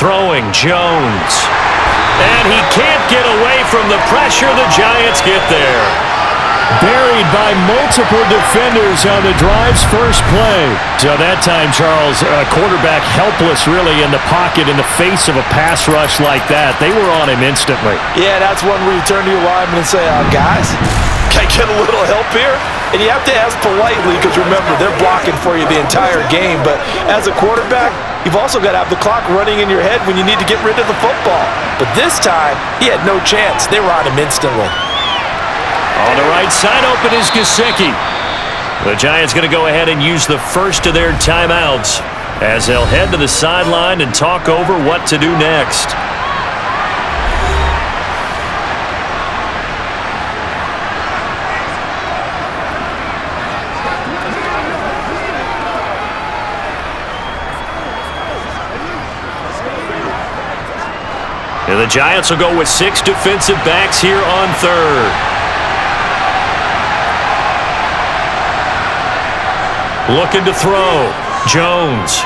throwing, Jones. And he can't get away from the pressure. The Giants get there. Buried by multiple defenders on the drive's first play. So that time, Charles, quarterback helpless really in the pocket in the face of a pass rush like that. They were on him instantly.
Yeah, that's one where you turn to your lineman and say, guys, can I get a little help here? And you have to ask politely because, remember, they're blocking for you the entire game. But as a quarterback, you've also got to have the clock running in your head when you need to get rid of the football. But this time, he had no chance. They were on him instantly.
On the right side, open is Gesicki. The Giants going to go ahead and use the first of their timeouts as they'll head to the sideline and talk over what to do next. And the Giants will go with 6 defensive backs here on third. Looking to throw. Jones.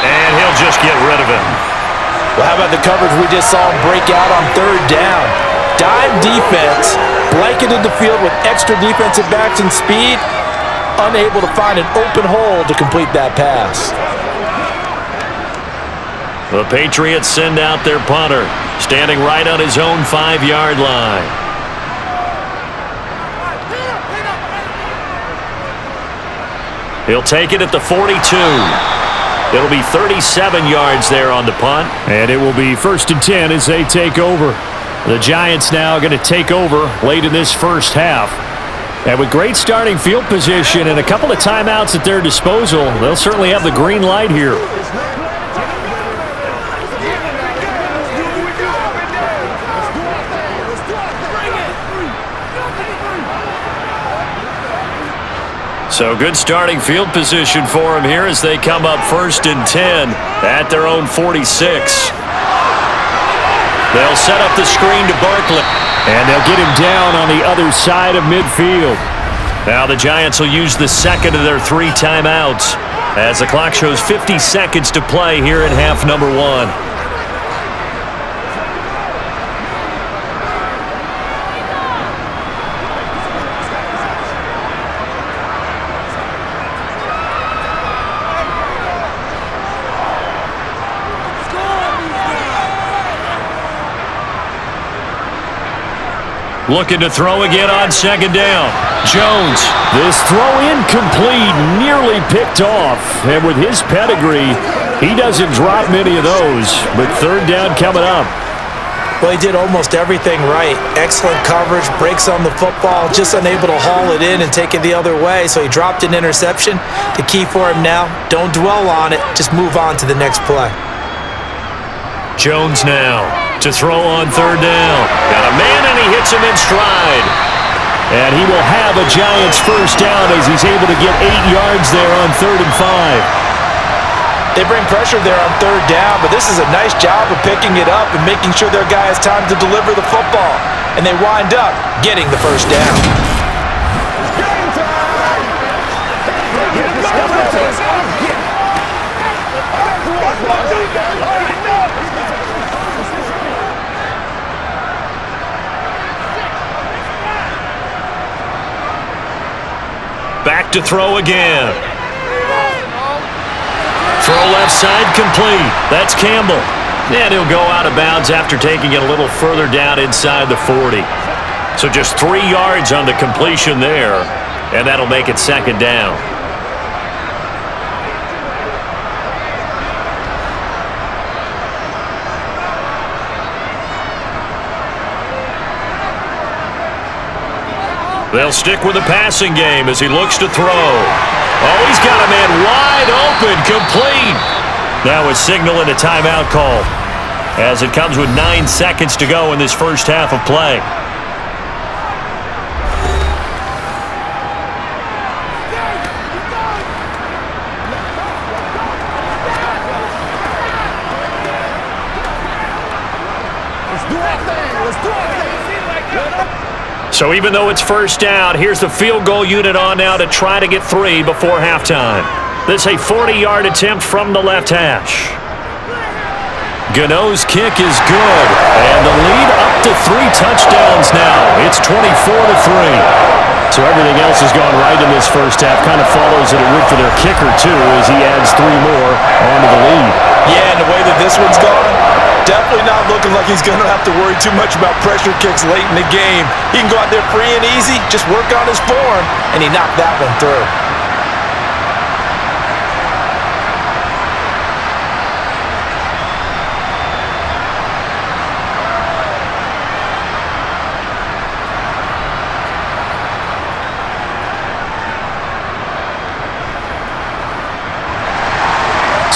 And he'll just get rid of him.
Well, how about the coverage we just saw him break out on third down? Dime defense, blanketed the field with extra defensive backs and speed, unable to find an open hole to complete that pass.
The Patriots send out their punter, standing right on his own 5-yard line. He'll take it at the 42. It'll be 37 yards there on the punt. And it will be 1st and 10 as they take over. The Giants now going to take over late in this first half. And with great starting field position and a couple of timeouts at their disposal, they'll certainly have the green light here. So good starting field position for them here as they come up 1st and 10 at their own 46. They'll set up the screen to Barkley. And they'll get him down on the other side of midfield. Now the Giants will use the second of their 3 timeouts as the clock shows 50 seconds to play here in half number 1. Looking to throw again on 2nd down. Jones. This throw incomplete, nearly picked off. And with his pedigree, he doesn't drop many of those. But 3rd down coming up.
Well, he did almost everything right. Excellent coverage, breaks on the football, just unable to haul it in and take it the other way. So he dropped an interception. The key for him now, don't dwell on it. Just move on to the next play.
Jones now to throw on 3rd down. Got a man and he hits him in stride. And he will have a Giants first down as he's able to get 8 yards there on 3rd and 5.
They bring pressure there on 3rd down, but this is a nice job of picking it up and making sure their guy has time to deliver the football. And they wind up getting the first down.
Back to throw again. Throw left side complete. That's Campbell. And he'll go out of bounds after taking it a little further down inside the 40. So just 3 yards on the completion there. And that'll make it 2nd down. They'll stick with the passing game as he looks to throw. Oh, he's got a man wide open, complete. Now a signal and a timeout call as it comes with 9 seconds to go in this first half of play. So even though it's first down, here's the field goal unit on now to try to get 3 before halftime. This is a 40-yard attempt from the left hash. Gano's kick is good, and the lead up to 3 touchdowns now. It's 24-3. So everything else has gone right in this first half. Kind of follows that it would for their kicker, too, as he adds 3 more onto the lead.
Yeah, and the way that this one's gone, definitely not looking like he's going to have to worry too much about pressure kicks late in the game. He can go out there free and easy, just work on his form, and he knocked that one through.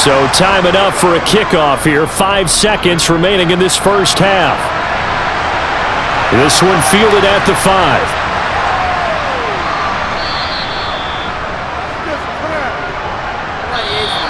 So time enough for a kickoff here. 5 seconds remaining in this first half. This one fielded at the 5.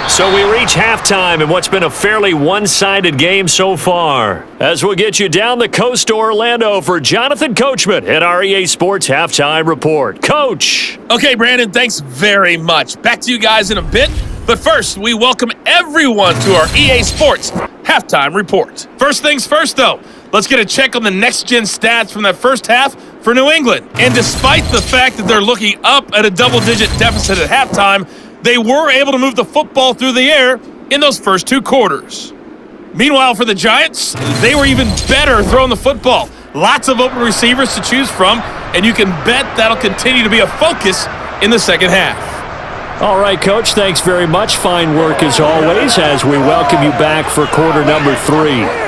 So we reach halftime in what's been a fairly one-sided game so far. As we'll get you down the coast to Orlando for Jonathan Coachman at our EA Sports Halftime Report. Coach!
Okay, Brandon, thanks very much. Back to you guys in a bit. But first, we welcome everyone to our EA Sports Halftime Report. First things first, though, let's get a check on the next-gen stats from that first half for New England. And despite the fact that they're looking up at a double-digit deficit at halftime, they were able to move the football through the air in those first 2 quarters. Meanwhile, for the Giants, they were even better throwing the football. Lots of open receivers to choose from, and you can bet that'll continue to be a focus in the second half.
All right, Coach, thanks very much. Fine work as always as we welcome you back for quarter number 3.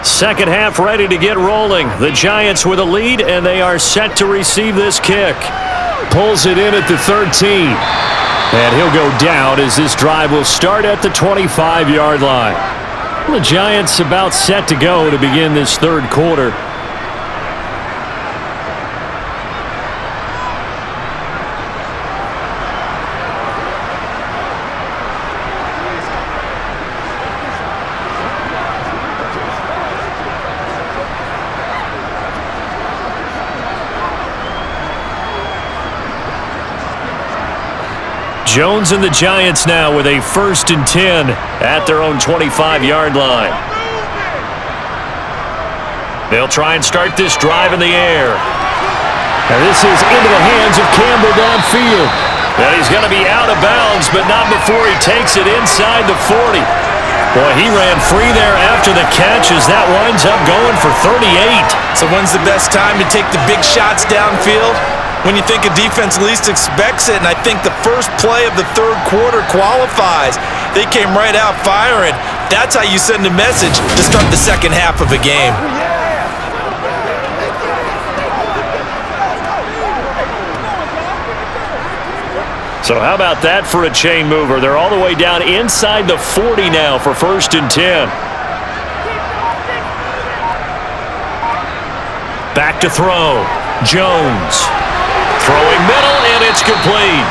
Second half ready to get rolling. The Giants with a lead, and they are set to receive this kick. Pulls it in at the 13. And he'll go down as this drive will start at the 25-yard line. The Giants about set to go to begin this third quarter. Jones and the Giants now with a 1st and 10 at their own 25-yard line. They'll try and start this drive in the air. And this is into the hands of Campbell downfield. And he's going to be out of bounds, but not before he takes it inside the 40. Boy, he ran free there after the catch as that winds up going for 38.
So when's the best time to take the big shots downfield? When you think a defense least expects it, and I think the first play of the third quarter qualifies. They came right out firing. That's how you send a message to start the second half of a game.
So how about that for a chain mover? They're all the way down inside the 40 now for 1st and 10. Back to throw. Jones. Throwing middle, and it's complete.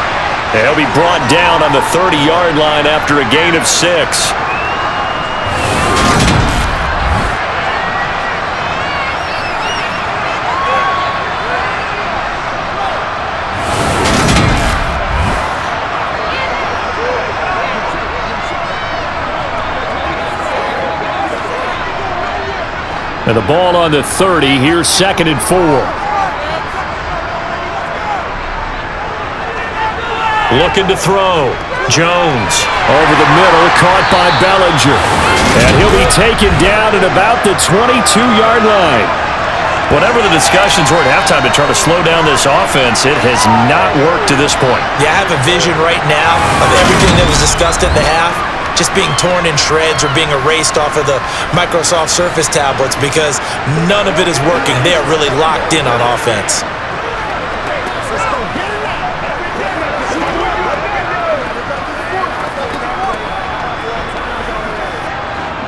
They'll be brought down on the 30-yard line after a gain of 6. And the ball on the 30. Here's 2nd and 4. Looking to throw. Jones over the middle, caught by Bellinger. And he'll be taken down at about the 22-yard line. Whatever the discussions were at halftime to try to slow down this offense, it has not worked to this point.
Yeah, I have a vision right now of everything that was discussed at the half just being torn in shreds or being erased off of the Microsoft Surface tablets because none of it is working. They are really locked in on offense.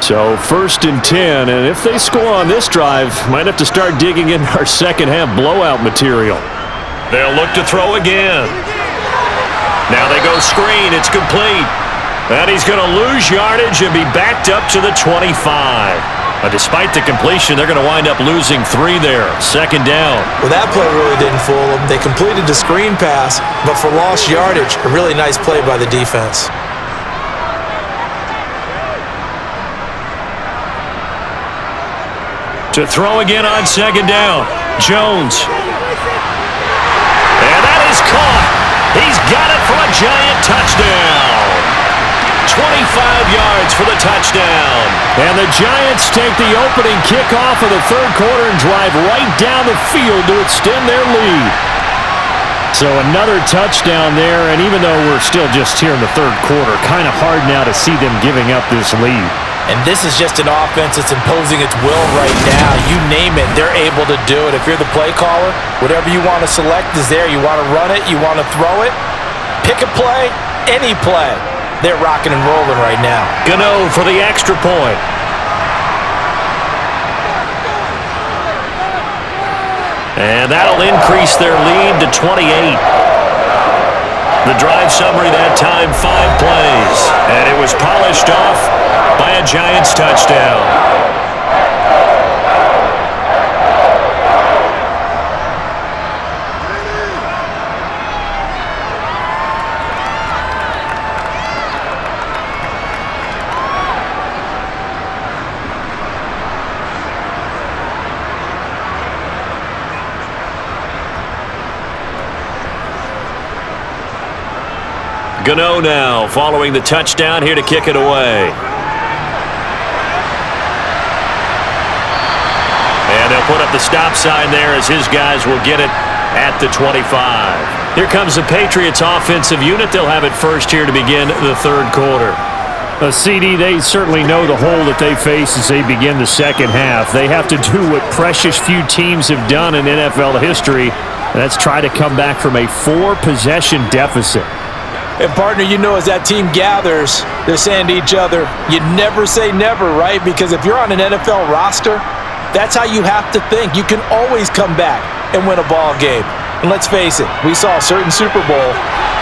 So 1st and 10, and if they score on this drive, might have to start digging in our second half blowout material. They'll look to throw again. Now they go screen. It's complete. And he's going to lose yardage and be backed up to the 25. But despite the completion, they're going to wind up losing 3 there. 2nd down.
Well, that play really didn't fool them. They completed the screen pass, but for lost yardage, a really nice play by the defense.
To throw again on 2nd down. Jones. And that is caught. He's got it for a giant touchdown. 25 yards for the touchdown. And the Giants take the opening kickoff of the 3rd quarter and drive right down the field to extend their lead. So another touchdown there, and even though we're still just here in the 3rd quarter, kind of hard now to see them giving up this lead.
And this is just an offense that's imposing its will right now. You name it, they're able to do it. If you're the play caller, whatever you want to select is there. You want to run it, you want to throw it, pick a play, any play. They're rocking and rolling right now.
Gano for the extra point. And that'll increase their lead to 28. The drive summary that time, 5 plays. And it was polished off by a Giants touchdown. Gano now, following the touchdown, here to kick it away. And they'll put up the stop sign there as his guys will get it at the 25. Here comes the Patriots offensive unit. They'll have it first here to begin the 3rd quarter. CD, they certainly know the hole that they face as they begin the 2nd half. They have to do what precious few teams have done in NFL history. That's try to come back from a 4-possession deficit.
And, partner, you know as that team gathers, they're saying to each other, you never say never, right? Because if you're on an NFL roster, that's how you have to think. You can always come back and win a ball game. And let's face it, we saw a certain Super Bowl,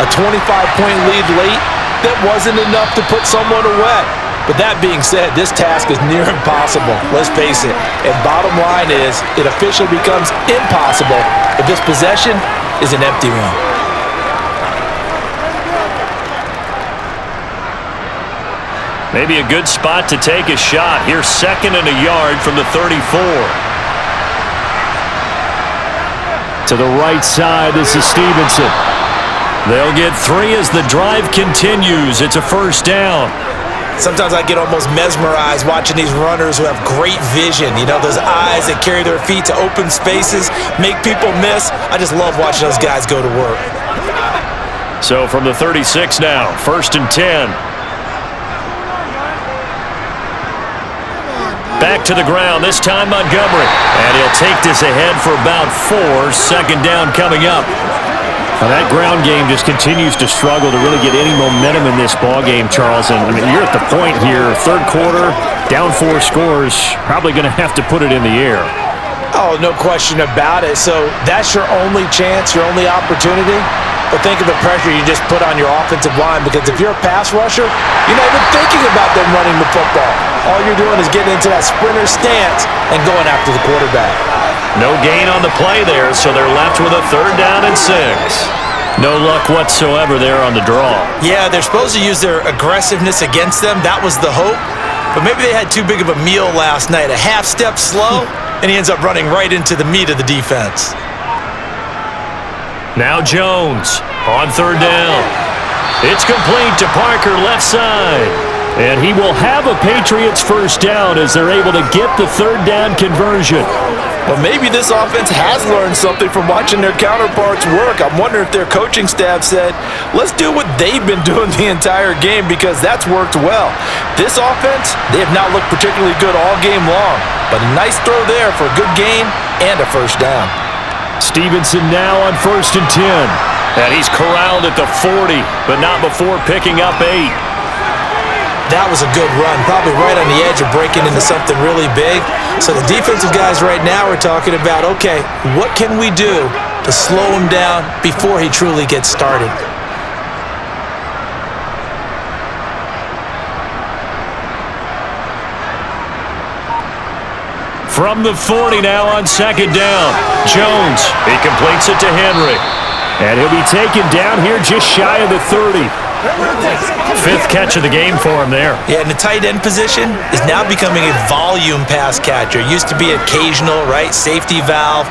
a 25-point lead late, that wasn't enough to put someone away. But that being said, this task is near impossible. Let's face it. And bottom line is, it officially becomes impossible if this possession is an empty one.
Maybe a good spot to take a shot. Here's 2nd and a yard from the 34. To the right side, this is Stevenson. They'll get 3 as the drive continues. It's a 1st down.
Sometimes I get almost mesmerized watching these runners who have great vision. You know, those eyes that carry their feet to open spaces, make people miss. I just love watching those guys go to work.
So from the 36 now, 1st and 10. Back to the ground, this time Montgomery. And he'll take this ahead for about 4. 2nd down coming up. Now that ground game just continues to struggle to really get any momentum in this ball game, Charles. And I mean, you're at the point here, 3rd quarter, down 4 scores, probably going to have to put it in the air.
Oh, no question about it. So that's your only chance, your only opportunity. But think of the pressure you just put on your offensive line, because if you're a pass rusher, you're not even thinking about them running the football. All you're doing is getting into that sprinter stance and going after the quarterback.
No gain on the play there, so they're left with a 3rd down and 6. No luck whatsoever there on the draw.
Yeah, they're supposed to use their aggressiveness against them. That was the hope. But maybe they had too big of a meal last night. A half step slow, and he ends up running right into the meat of the defense.
Now Jones on 3rd down. It's complete to Parker, left side. And he will have a Patriots 1st down as they're able to get the 3rd down conversion.
Well, maybe this offense has learned something from watching their counterparts work. I'm wondering if their coaching staff said, let's do what they've been doing the entire game, because that's worked well. This offense, they have not looked particularly good all game long, but a nice throw there for a good gain and a 1st down.
Stevenson now on 1st and 10. And he's corralled at the 40, but not before picking up 8.
That was a good run, probably right on the edge of breaking into something really big. So the defensive guys right now are talking about, okay, what can we do to slow him down before he truly gets started?
From the 40 now on second down. Jones, he completes it to Henry. And he'll be taken down here just shy of the 30. Fifth catch of the game for him there.
Yeah, and the tight end position is now becoming a volume pass catcher. It used to be occasional, right? Safety valve,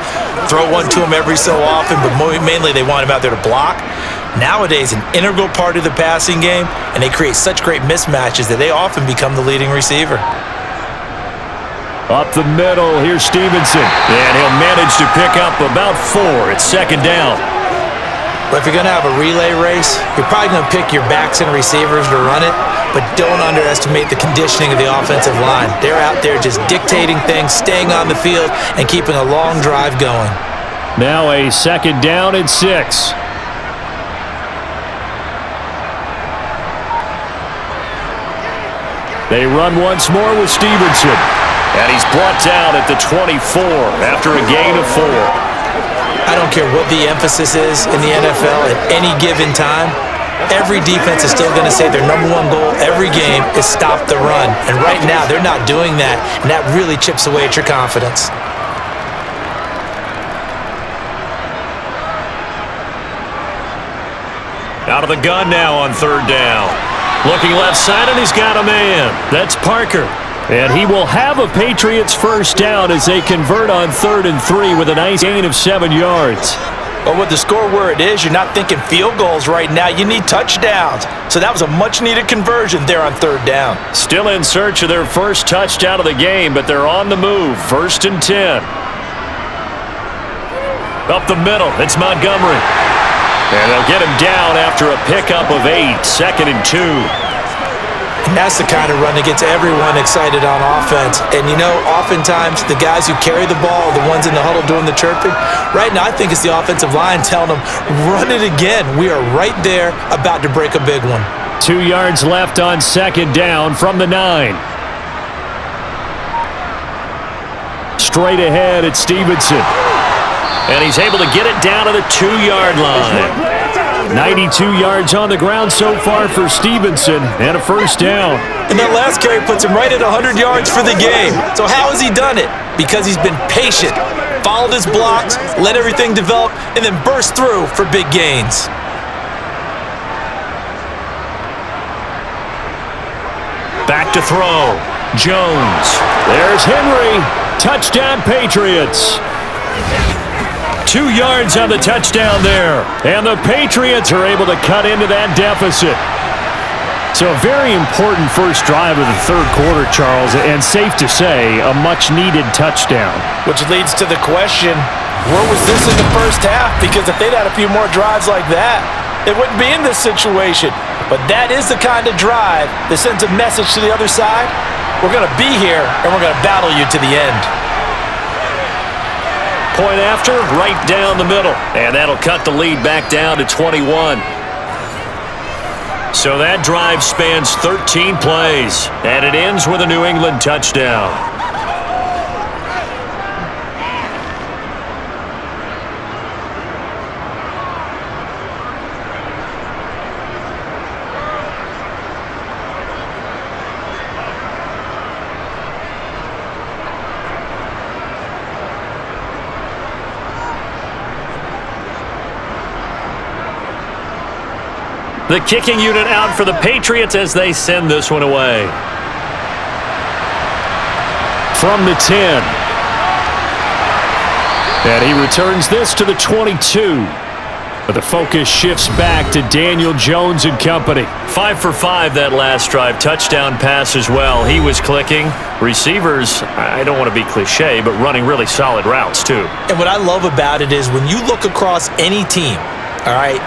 throw one to him every so often, but mainly they want him out there to block. Nowadays, an integral part of the passing game, and they create such great mismatches that they often become the leading receiver.
Up the middle, here's Stevenson. And he'll manage to pick up about 4. It's second down.
But if you're going to have a relay race, you're probably going to pick your backs and receivers to run it, but don't underestimate the conditioning of the offensive line. They're out there just dictating things, staying on the field, and keeping a long drive going.
Now a second down and 6. They run once more with Stevenson. And he's brought down at the 24 after a gain of 4.
I don't care what the emphasis is in the NFL at any given time. Every defense is still going to say their number one goal every game is stop the run. And right now, they're not doing that, and that really chips away at your confidence.
Out of the gun now on third down. Looking left side, and he's got a man. That's Parker. And he will have a Patriots first down as they convert on 3rd and 3 with a nice gain of 7 yards.
But with the score where it is, you're not thinking field goals right now. You need touchdowns. So that was a much-needed conversion there on third down.
Still in search of their first touchdown of the game, but they're on the move. 1st and 10. Up the middle, it's Montgomery. And they'll get him down after a pickup of 8. 2nd and 2.
And that's the kind of run that gets everyone excited on offense. And, you know, oftentimes the guys who carry the ball are the ones in the huddle doing the chirping. Right now, I think it's the offensive line telling them, run it again. We are right there about to break a big one.
2 yards left on second down from the 9. Straight ahead at Stevenson. And he's able to get it down to the 2-yard line. 92 yards on the ground so far for Stevenson, and a first down.
And that last carry puts him right at 100 yards for the game. So how has he done it? Because he's been patient, followed his blocks, let everything develop, and then burst through for big gains.
Back to throw. Jones. There's Henry. Touchdown, Patriots. 2 yards on the touchdown there. And the Patriots are able to cut into that deficit. So a very important first drive of the third quarter, Charles, and safe to say, a much-needed touchdown.
Which leads to the question, where was this in the first half? Because if they'd had a few more drives like that, they wouldn't be in this situation. But that is the kind of drive that sends a message to the other side. We're going to be here, and we're going to battle you to the end.
Point after, right down the middle. And that'll cut the lead back down to 21. So that drive spans 13 plays, and it ends with a New England touchdown. The kicking unit out for the Patriots as they send this one away. From the 10. And he returns this to the 22. But the focus shifts back to Daniel Jones and company. 5 for 5 that last drive. Touchdown pass as well. He was clicking. Receivers, I don't want to be cliche, but running really solid routes too.
And what I love about it is when you look across any team, all right,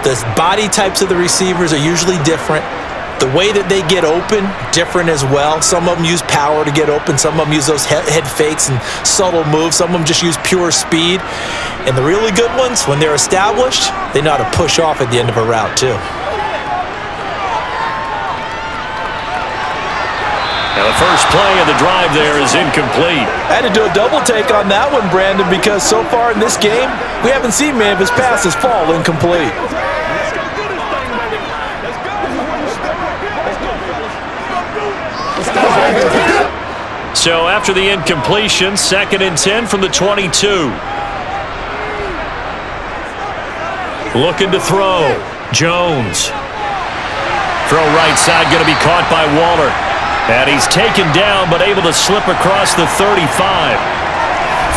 the body types of the receivers are usually different. The way that they get open, different as well. Some of them use power to get open. Some of them use those head fakes and subtle moves. Some of them just use pure speed. And the really good ones, when they're established, they know how to push off at the end of a route too.
Now the first play of the drive there is incomplete.
I had to do a double take on that one, Brandon, because so far in this game, we haven't seen many of his passes fall incomplete.
So after the incompletion, 2nd and 10 from the 22. Looking to throw. Jones. Throw right side, going to be caught by Waller. And he's taken down, but able to slip across the 35.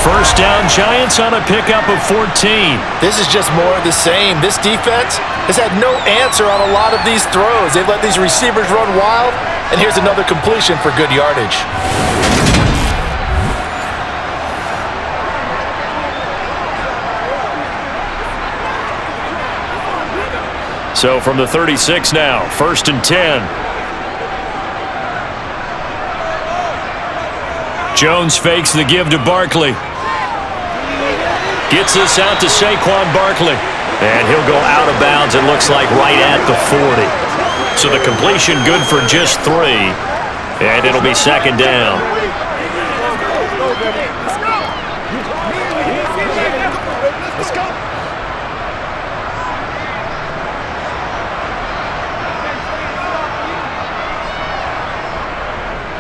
First down, Giants on a pickup of 14.
This is just more of the same. This defense has had no answer on a lot of these throws. They've let these receivers run wild, and here's another completion for good yardage.
So from the 36 now, 1st and 10. Jones fakes the give to Barkley. Gets this out to Saquon Barkley. And he'll go out of bounds, it looks like, right at the 40. So the completion good for just 3. And it'll be 2nd down.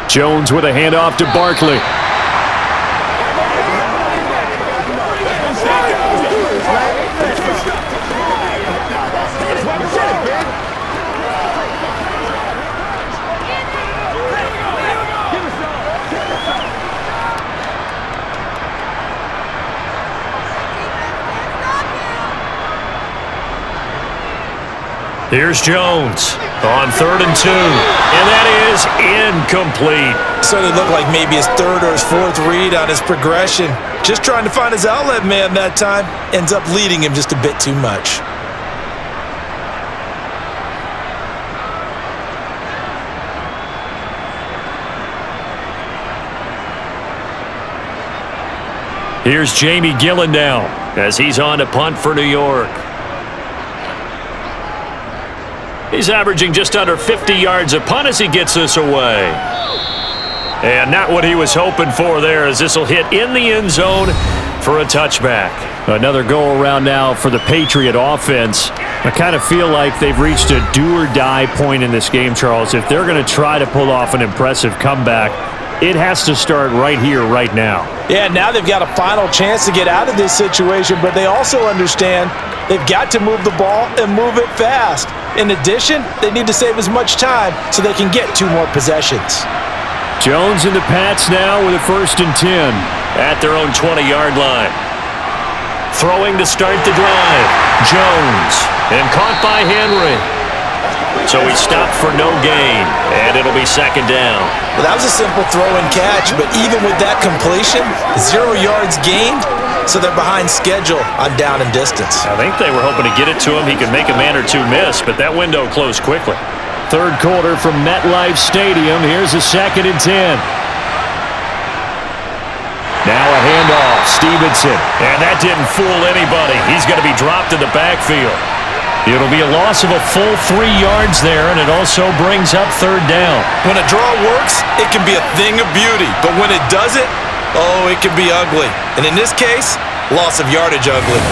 Jones with a handoff to Barkley. Here's Jones on 3rd and 2. And that is incomplete.
So it looked like maybe his 3rd or his 4th read on his progression. Just trying to find his outlet man that time. Ends up leading him just a bit too much.
Here's Jamie Gillen now as he's on to punt for New York. He's averaging just under 50 yards a punt as he gets this away. And not what he was hoping for there, as this will hit in the end zone for a touchback. Another go-around now for the Patriot offense. I kind of feel like they've reached a do-or-die point in this game, Charles. If they're going to try to pull off an impressive comeback, it has to start right here, right now.
Yeah, now they've got a final chance to get out of this situation, but they also understand they've got to move the ball and move it fast. In addition, they need to save as much time so they can get 2 more possessions.
Jones and the Pats now with a 1st and 10 at their own 20-yard line. Throwing to start the drive. Jones, and caught by Henry. So he stopped for no gain, and it'll be 2nd down.
Well, that was a simple throw and catch, but even with that completion, 0 yards gained, so they're behind schedule on down and distance.
I think they were hoping to get it to him. He could make a man or 2 miss, but that window closed quickly. 3rd quarter from MetLife Stadium. Here's a 2nd and 10. Now a handoff, Stevenson. And that didn't fool anybody. He's going to be dropped in the backfield. It'll be a loss of a full 3 yards there, and it also brings up 3rd down.
When a draw works, it can be a thing of beauty. But when it doesn't, oh, it can be ugly. And in this case, loss of yardage ugly.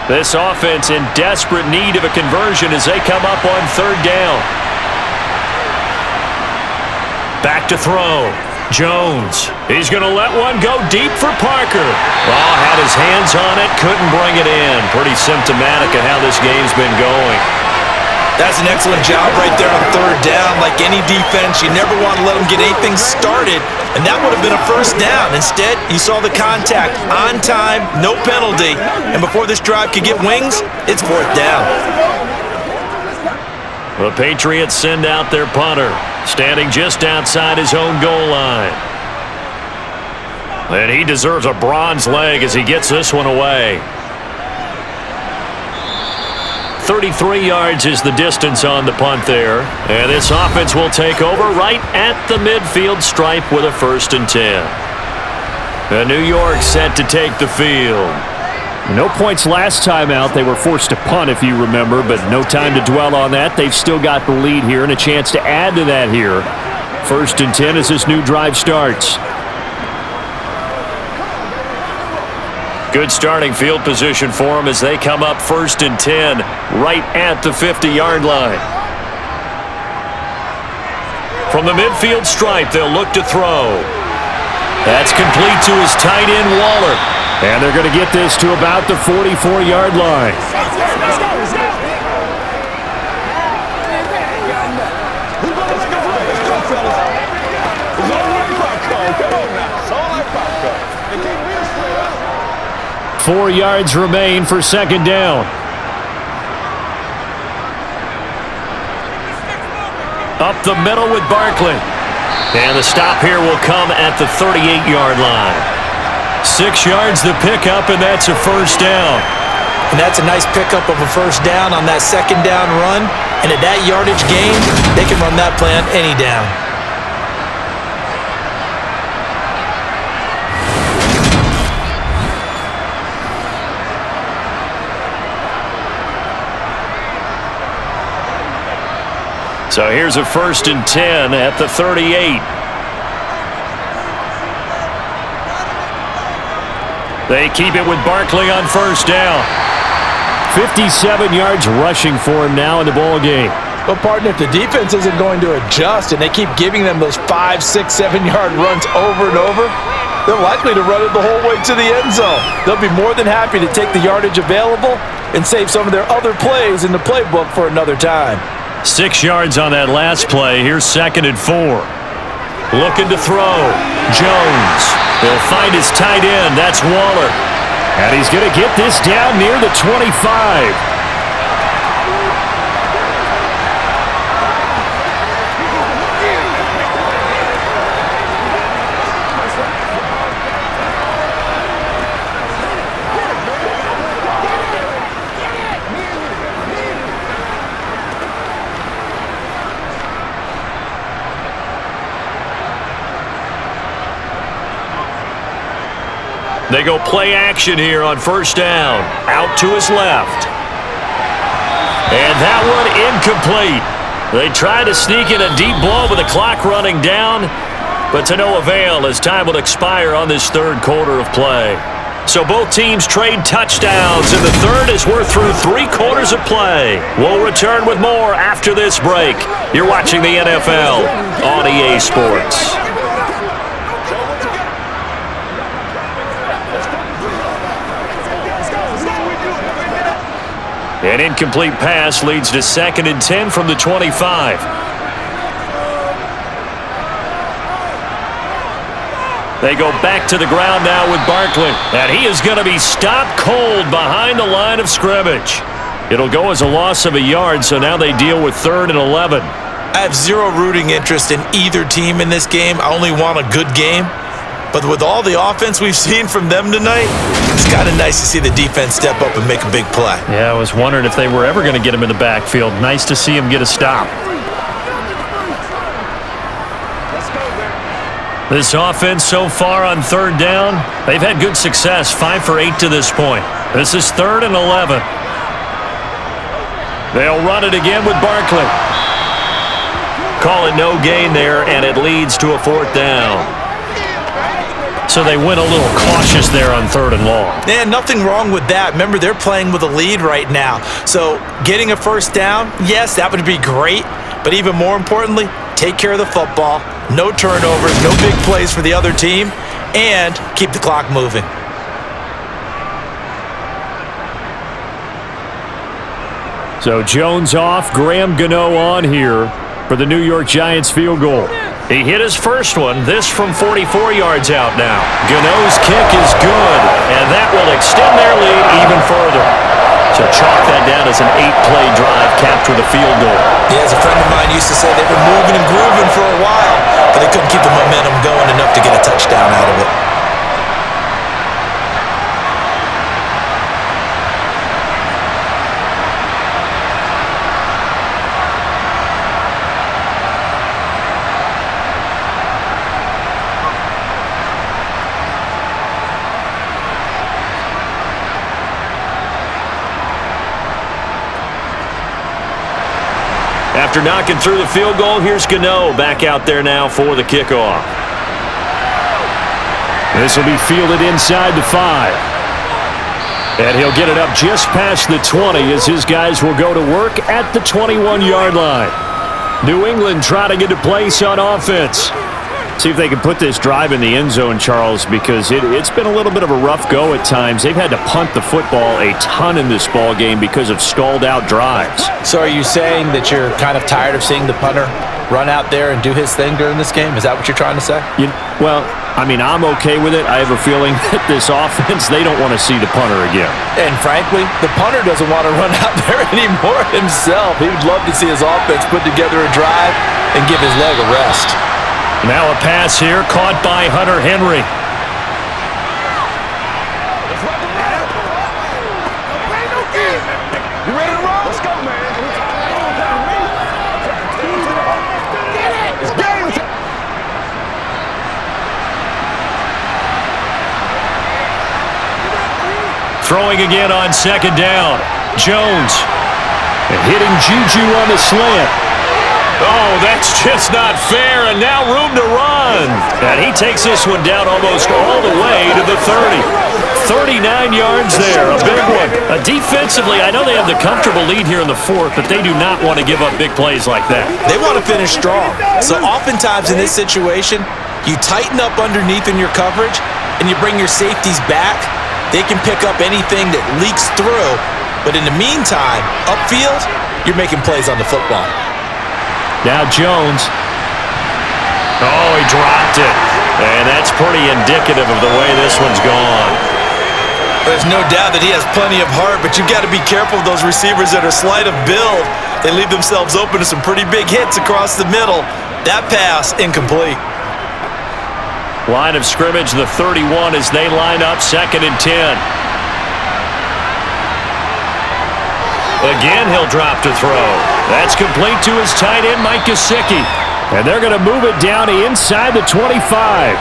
This offense in desperate need of a conversion as they come up on 3rd down. Back to throw. Jones. He's going to let one go deep for Parker. Oh, had his hands on it, couldn't bring it in. Pretty symptomatic of how this game's been going.
That's an excellent job right there on 3rd down. Like any defense, you never want to let them get anything started, and that would have been a 1st down. Instead, you saw the contact on time, no penalty, and before this drive could get wings, it's 4th down.
The Patriots send out their punter, standing just outside his own goal line. And he deserves a bronze leg as he gets this one away. 33 yards is the distance on the punt there. And this offense will take over right at the midfield stripe with a 1st and 10. And New York set to take the field. No points last time out. They were forced to punt, if you remember, but no time to dwell on that. They've still got the lead here and a chance to add to that here. 1st and 10 as this new drive starts. Good starting field position for them as they come up 1st and 10 right at the 50-yard line. From the midfield stripe, they'll look to throw. That's complete to his tight end, Waller. And they're going to get this to about the 44-yard line. Four yards remain for 2nd down. Up the middle with Barkley. And the stop here will come at the 38-yard line. 6 yards the pickup, and that's a 1st down.
And that's a nice pickup of a 1st down on that 2nd down run. And at that yardage gain, they can run that play on any down.
So here's a 1st and 10 at the 38. They keep it with Barkley on 1st down. 57 yards rushing for him now in the ball game.
But, partner, if the defense isn't going to adjust and they keep giving them those 5, 6, 7-yard runs over and over, they're likely to run it the whole way to the end zone. They'll be more than happy to take the yardage available and save some of their other plays in the playbook for another time.
6 yards on that last play. Here's 2nd and 4. Looking to throw. Jones. He'll find his tight end. That's Waller. And he's going to get this down near the 25. They go play action here on 1st down. Out to his left. And that one incomplete. They try to sneak in a deep ball with the clock running down, but to no avail as time will expire on this 3rd quarter of play. So both teams trade touchdowns in the 3rd as we're through 3 quarters of play. We'll return with more after this break. You're watching the NFL on EA Sports. An incomplete pass leads to 2nd and 10 from the 25. They go back to the ground now with Barkley. And he is going to be stopped cold behind the line of scrimmage. It'll go as a loss of a yard, so now they deal with 3rd and 11.
I have zero rooting interest in either team in this game. I only want a good game. But with all the offense we've seen from them tonight, it's kind of nice to see the defense step up and make a big play.
Yeah, I was wondering if they were ever going to get him in the backfield. Nice to see him get a stop. This offense so far on 3rd down, they've had good success, 5 for 8 to this point. This is 3rd and 11. They'll run it again with Barkley. Call it no gain there, and it leads to a 4th down. So they went a little cautious there on 3rd and long.
Yeah, nothing wrong with that. Remember, they're playing with a lead right now. So getting a 1st down, yes, that would be great. But even more importantly, take care of the football. No turnovers, no big plays for the other team, and keep the clock moving.
So Jones off, Graham Gano on here for the New York Giants field goal. He hit his first one, this from 44 yards out now. Gano's kick is good, and that will extend their lead even further. So chalk that down as an 8-play drive capped with a field goal.
Yeah, as a friend of mine used to say, they've been moving and grooving for a while, but they couldn't keep the momentum going enough to get a touchdown out of it.
After knocking through the field goal, here's Gano back out there now for the kickoff. This will be fielded inside the 5. And he'll get it up just past the 20 as his guys will go to work at the 21-yard line. New England trotting into place on offense. See if they can put this drive in the end zone, Charles, because it's been a little bit of a rough go at times. They've had to punt the football a ton in this ball game because of stalled-out drives.
So are you saying that you're kind of tired of seeing the punter run out there and do his thing during this game? Is that what you're trying to say?
Well, I mean, I'm okay with it. I have a feeling that this offense, they don't want to see the punter again.
And frankly, the punter doesn't want to run out there anymore himself. He would love to see his offense put together a drive and give his leg a rest.
Now a pass here, caught by Hunter Henry.
You ready to roll? Let's go, man. It's game time.
Throwing again on second down. Jones. And hitting Juju on the slant. Oh, that's just not fair, and now room to run. And he takes this one down almost all the way to the 30. 39 yards there, a big one. Defensively, I know they have the comfortable lead here in the 4th, but they do not want to give up big plays like that.
They want to finish strong. So oftentimes in this situation, you tighten up underneath in your coverage, and you bring your safeties back. They can pick up anything that leaks through, but in the meantime, upfield, you're making plays on the football.
Now Jones. Oh, he dropped it. And that's pretty indicative of the way this one's gone.
There's no doubt that he has plenty of heart, but you've got to be careful of those receivers that are slight of build. They leave themselves open to some pretty big hits across the middle. That pass, incomplete.
Line of scrimmage, the 31 as they line up, 2nd and 10. Again, he'll drop to throw. That's complete to his tight end, Mike Gesicki. And they're going to move it down inside the 25.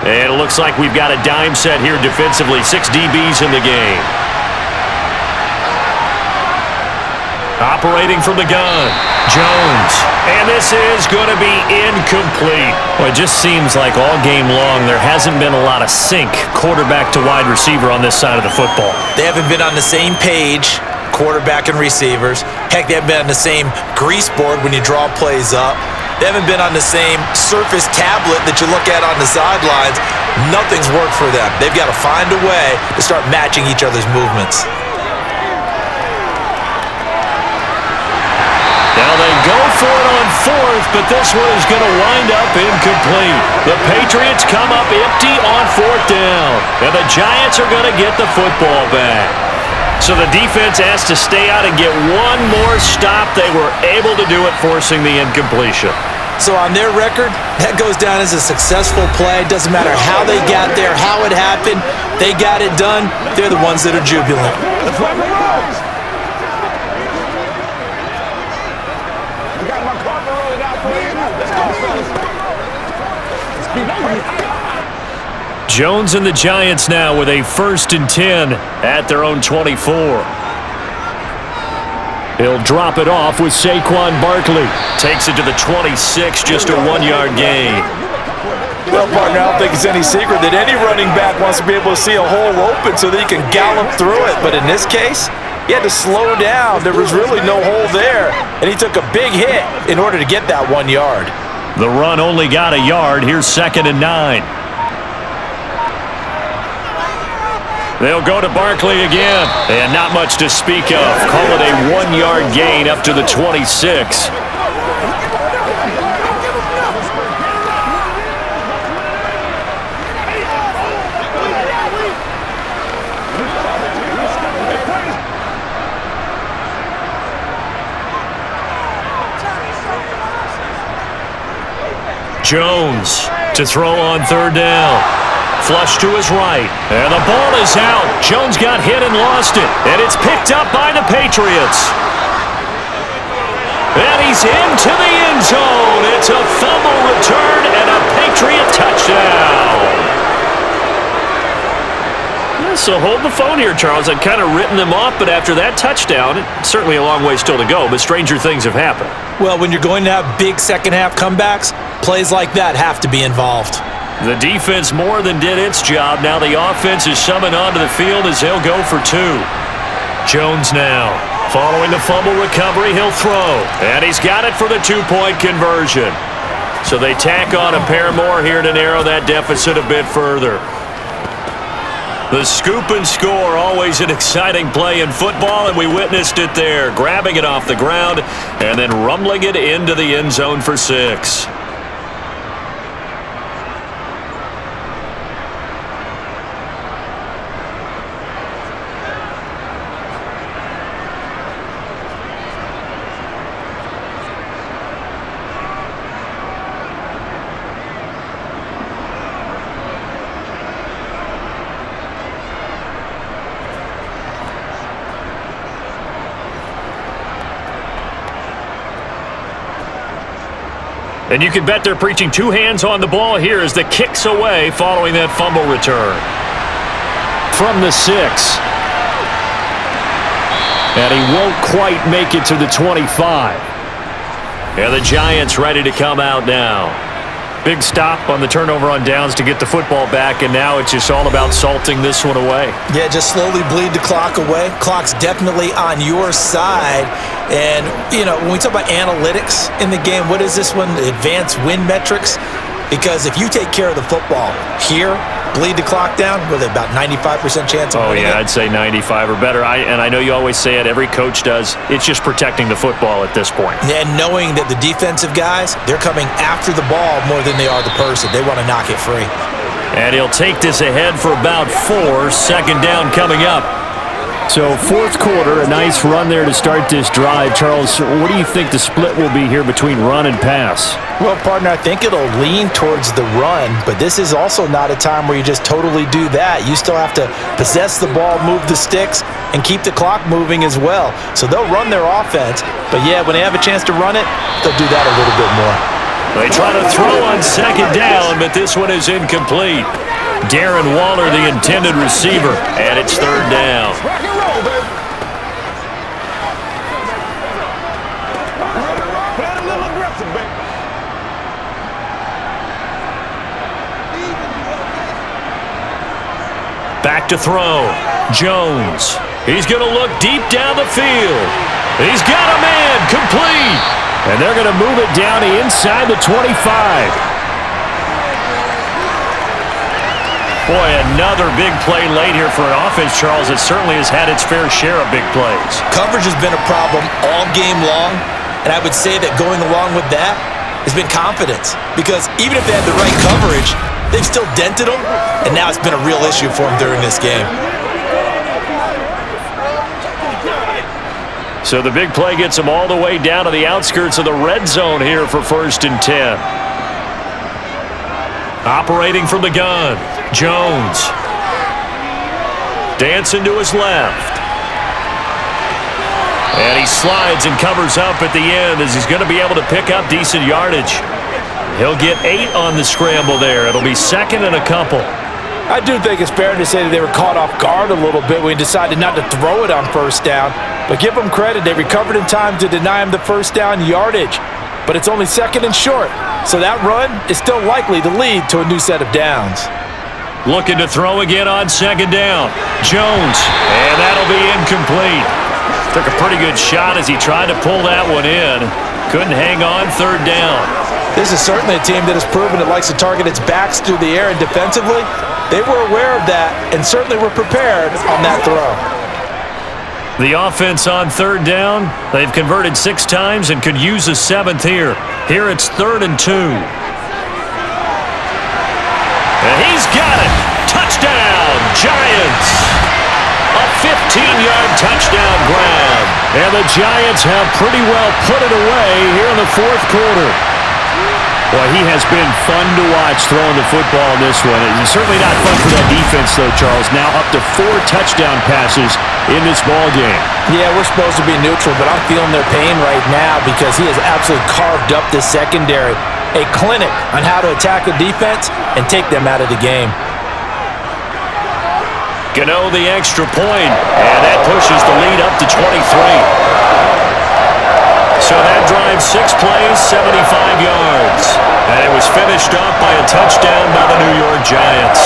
And it looks like we've got a dime set here defensively. 6 DBs in the game. Operating from the gun, Jones. And this is going to be incomplete. Well, it just seems like all game long there hasn't been a lot of sync quarterback to wide receiver on this side of the football.
They haven't been on the same page, quarterback and receivers. Heck, they haven't been on the same grease board when you draw plays up. They haven't been on the same surface tablet that you look at on the sidelines. Nothing's worked for them. They've got to find a way to start matching each other's movements.
Now they go for it on 4th, but this one is going to wind up incomplete. The Patriots come up empty on 4th down, and the Giants are going to get the football back. So the defense has to stay out and get one more stop. They were able to do it, forcing the incompletion.
So on their record, that goes down as a successful play. Doesn't matter how they got there, how it happened. They got it done. They're the ones that are jubilant.
Jones and the Giants now with a 1st and 10 at their own 24. He'll drop it off with Saquon Barkley. Takes it to the 26, just a 1-yard gain.
Well, partner, I don't think it's any secret that any running back wants to be able to see a hole open so that he can gallop through it. But in this case, he had to slow down. There was really no hole there, and he took a big hit in order to get that 1 yard.
The run only got a yard. Here's 2nd and 9. They'll go to Barkley again, and not much to speak of. Call it a 1-yard gain up to the 26. Jones to throw on 3rd down. Flush to his right, and the ball is out. Jones got hit and lost it, and it's picked up by the Patriots. And he's into the end zone. It's a fumble return. So hold the phone here, Charles. I'd kind of written them off, but after that touchdown, it's certainly a long way still to go, but stranger things have happened.
Well, when you're going to have big second-half comebacks, plays like that have to be involved.
The defense more than did its job. Now the offense is summoned onto the field as they'll go for two. Jones now. Following the fumble recovery, he'll throw. And he's got it for the two-point conversion. So they tack on a pair more here to narrow that deficit a bit further. The scoop and score, always an exciting play in football, and we witnessed it there, grabbing it off the ground and then rumbling it into the end zone for 6. And you can bet they're preaching two hands on the ball here as the kick's away following that fumble return. From the 6. And he won't quite make it to the 25. And the Giants ready to come out now. Big stop on the turnover on downs to get the football back, and now it's just all about salting this one away.
Yeah, just slowly bleed the clock away. Clock's definitely on your side. And, you know, when we talk about analytics in the game, what is this one? Advanced win metrics? Because if you take care of the football here, bleed the clock down with about 95% chance of winning it.
I'd say 95 or better. And I know you always say it, every coach does. It's just protecting the football at this point.
And knowing that the defensive guys, they're coming after the ball more than they are the person. They want to knock it free.
And he'll take this ahead for about 4. Second down coming up. So fourth quarter, a nice run there to start this drive. Charles, what do you think the split will be here between run and pass?
Well, partner, I think it'll lean towards the run, but this is also not a time where you just totally do that. You still have to possess the ball, move the sticks, and keep the clock moving as well. So they'll run their offense, but yeah, when they have a chance to run it, they'll do that a little bit more.
They try to throw on second down, but this one is incomplete. Darren Waller, the intended receiver, and it's third down.
Rock and roll, baby. Play a little aggressive, baby.
Back to throw. Jones. He's going to look deep down the field. He's got a man complete. And they're going to move it down the inside the 25. Boy, another big play late here for an offense, Charles. It certainly has had its fair share of big plays.
Coverage has been a problem all game long, and I would say that going along with that has been confidence. Because even if they had the right coverage, they've still dented them, and now it's been a real issue for them during this game.
So the big play gets them all the way down to the outskirts of the red zone here for 1st and 10. Operating from the gun, Jones. Dancing to his left. And he slides and covers up at the end as he's going to be able to pick up decent yardage. He'll get 8 on the scramble there. It'll be 2nd and a couple.
I do think it's fair to say that they were caught off guard a little bit when he decided not to throw it on first down. But give them credit. They recovered in time to deny him the first down yardage. But it's only 2nd and short. So that run is still likely to lead to a new set of downs.
Looking to throw again on 2nd down. Jones. And that'll be incomplete. Took a pretty good shot as he tried to pull that one in. Couldn't hang on 3rd down.
This is certainly a team that has proven it likes to target its backs through the air, and defensively, they were aware of that and certainly were prepared on that throw.
The offense on 3rd down, they've converted 6 times and could use a 7th here. Here it's 3rd and 2. And he's got it. Touchdown, Giants. A 15-yard touchdown grab. And the Giants have pretty well put it away here in the 4th quarter. Boy, he has been fun to watch throwing the football in this one. It's certainly not fun for that defense, though, Charles. Now up to 4 touchdown passes in this ball game.
Yeah, we're supposed to be neutral, but I'm feeling their pain right now because he has absolutely carved up this secondary. A clinic on how to attack the defense and take them out of the game.
Gano the extra point, and that pushes the lead up to 23. So that drive 6 plays, 75 yards. And it was finished off by a touchdown by the New York Giants.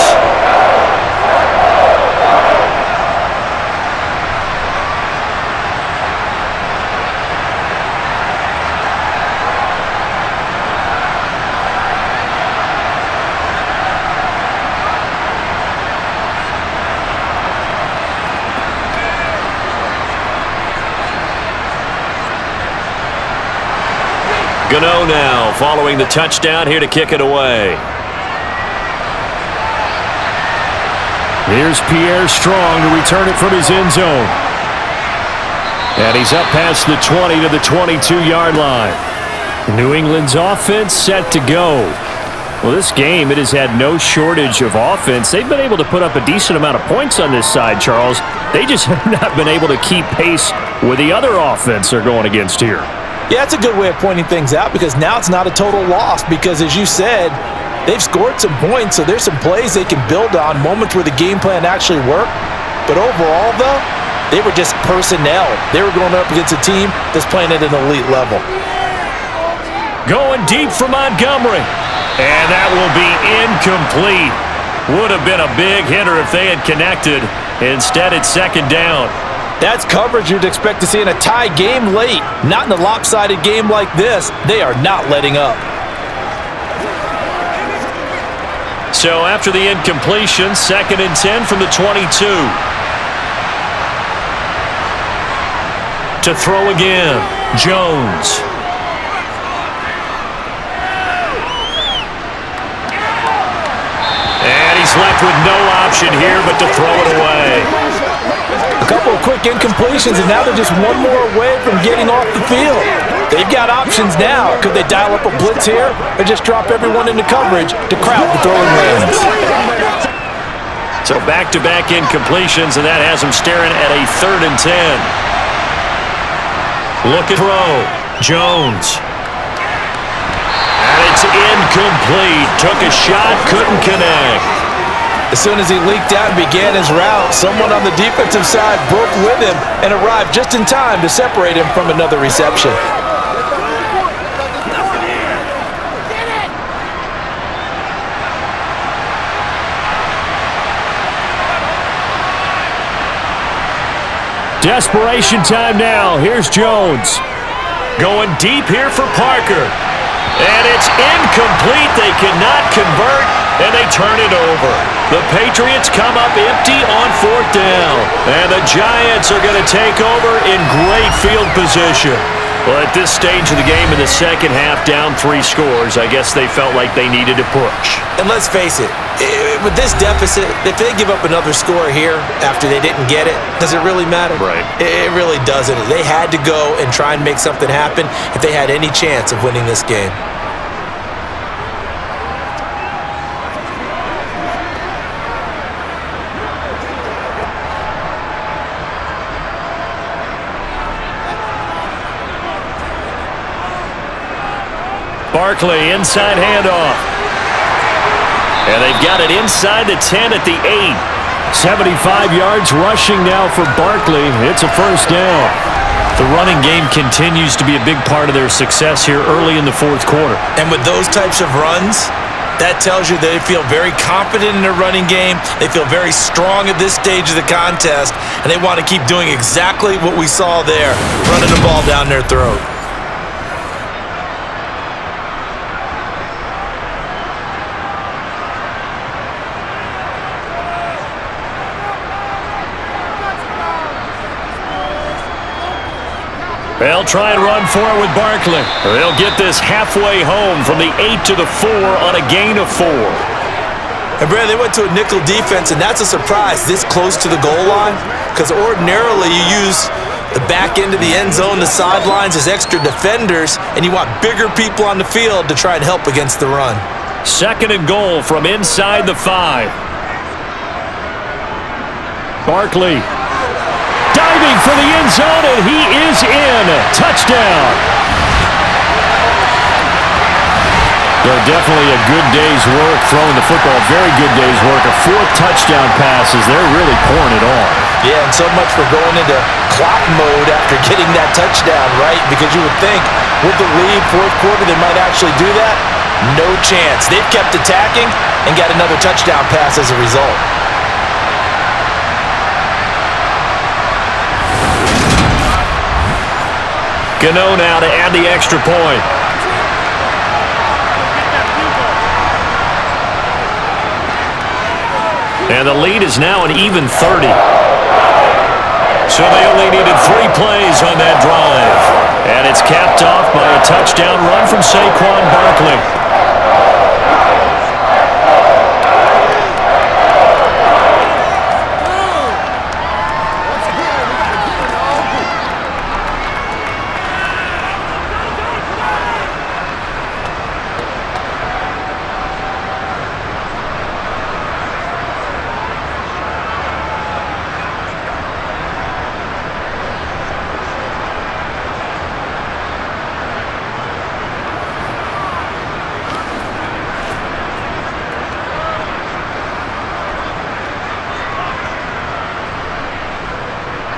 Gano now following the touchdown here to kick it away. Here's Pierre Strong to return it from his end zone. And he's up past the 20 to the 22-yard line. New England's offense set to go. Well, this game, it has had no shortage of offense. They've been able to put up a decent amount of points on this side, Charles. They just have not been able to keep pace with the other offense they're going against here.
Yeah, that's a good way of pointing things out because now it's not a total loss because, as you said, they've scored some points, so there's some plays they can build on, moments where the game plan actually worked. But overall, though, they were just personnel. They were going up against a team that's playing at an elite level.
Going deep for Montgomery. And that will be incomplete. Would have been a big hitter if they had connected. Instead, it's second down.
That's coverage you'd expect to see in a tie game late. Not in a lopsided game like this. They are not letting up.
So after the incompletion, 2nd and 10 from the 22. To throw again, Jones. And he's left with no option here but to throw it away.
A couple of quick incompletions, and now they're just one more away from getting off the field. They've got options now. Could they dial up a blitz here or just drop everyone into coverage to crowd the throwing lanes?
So back-to-back incompletions, and that has them staring at a 3rd and 10. Look at throw. Jones. And it's incomplete. Took a shot, couldn't connect.
As soon as he leaked out and began his route, someone on the defensive side broke with him and arrived just in time to separate him from another reception.
Desperation time now. Here's Jones. Going deep here for Parker. And it's incomplete. They cannot convert, and they turn it over. The Patriots come up empty on 4th down. And the Giants are going to take over in great field position. Well, at this stage of the game in the second half, down 3 scores, I guess they felt like they needed to push.
And let's face it, with this deficit, if they give up another score here after they didn't get it, does it really matter?
Right.
It really doesn't. They had to go and try and make something happen if they had any chance of winning this game.
Barkley, inside handoff. And they've got it inside the 10 at the 8. 75 yards rushing now for Barkley. It's a 1st down. The running game continues to be a big part of their success here early in the 4th quarter.
And with those types of runs, that tells you they feel very confident in their running game. They feel very strong at this stage of the contest, and they want to keep doing exactly what we saw there, running the ball down their throat.
They'll try and run for it with Barkley. They'll get this halfway home from the 8 to the 4 on a gain of 4.
And Brad, they went to a nickel defense, and that's a surprise this close to the goal line, because ordinarily you use the back end of the end zone, the sidelines as extra defenders, and you want bigger people on the field to try and help against the run.
2nd and goal from inside the 5. Barkley. Diving for the end zone, and he is in. Touchdown. Definitely a good day's work throwing the football. Very good day's work. A 4th touchdown passes. They're really pouring it on.
Yeah, and so much for going into clock mode after getting that touchdown, right? Because you would think with the lead, 4th quarter, they might actually do that. No chance. They've kept attacking and got another touchdown pass as a result.
Gano now to add the extra point. And the lead is now an even 30. So they only needed 3 plays on that drive. And it's capped off by a touchdown run from Saquon Barkley.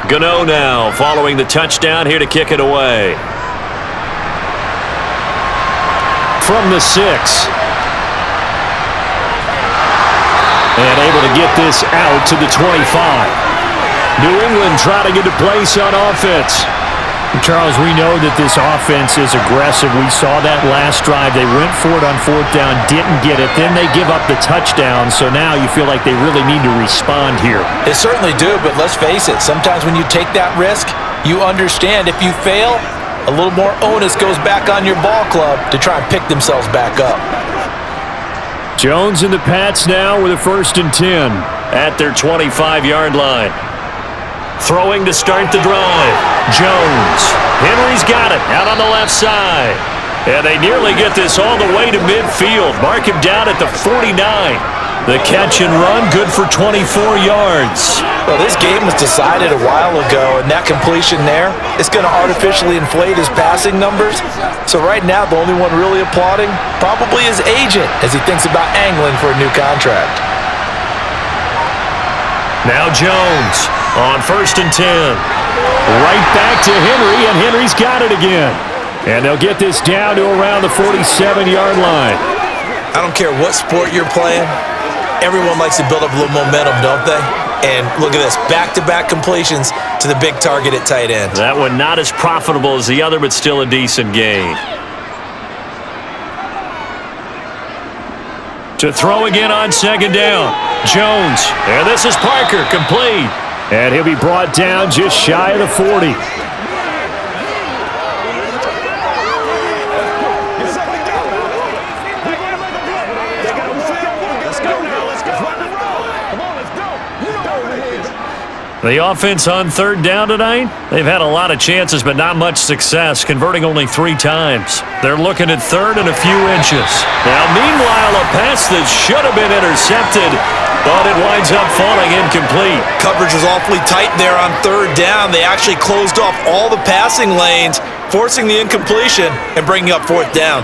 Gano now following the touchdown here to kick it away. From the 6. And able to get this out to the 25. New England trying to get a place on offense.
Charles, we know that this offense is aggressive. We saw that last drive. They went for it on 4th down, didn't get it. Then they give up the touchdown. So now you feel like they really need to respond here.
They certainly do, but let's face it. Sometimes when you take that risk, you understand if you fail, a little more onus goes back on your ball club to try and pick themselves back up.
Jones and the Pats now with a 1st and 10 at their 25-yard line. Throwing to start the drive. Jones. Henry's got it out on the left side. And they nearly get this all the way to midfield. Mark him down at the 49. The catch and run, good for 24 yards.
Well, this game was decided a while ago, and that completion there is going to artificially inflate his passing numbers. So right now, the only one really applauding probably his agent as he thinks about angling for a new contract.
Now Jones on 1st and 10. Right back to Henry, and Henry's got it again. And they'll get this down to around the 47-yard line.
I don't care what sport you're playing. Everyone likes to build up a little momentum, don't they? And look at this, back-to-back completions to the big target at tight end.
That one not as profitable as the other, but still a decent gain. To throw again on 2nd down. Jones. And this is Parker, complete. And he'll be brought down just shy of the 40. The offense on 3rd down tonight, they've had a lot of chances but not much success, converting only 3 times. They're looking at 3rd and a few inches. Now, meanwhile, a pass that should have been intercepted, but it winds up falling incomplete.
Coverage was awfully tight there on 3rd down. They actually closed off all the passing lanes, forcing the incompletion and bringing up 4th down.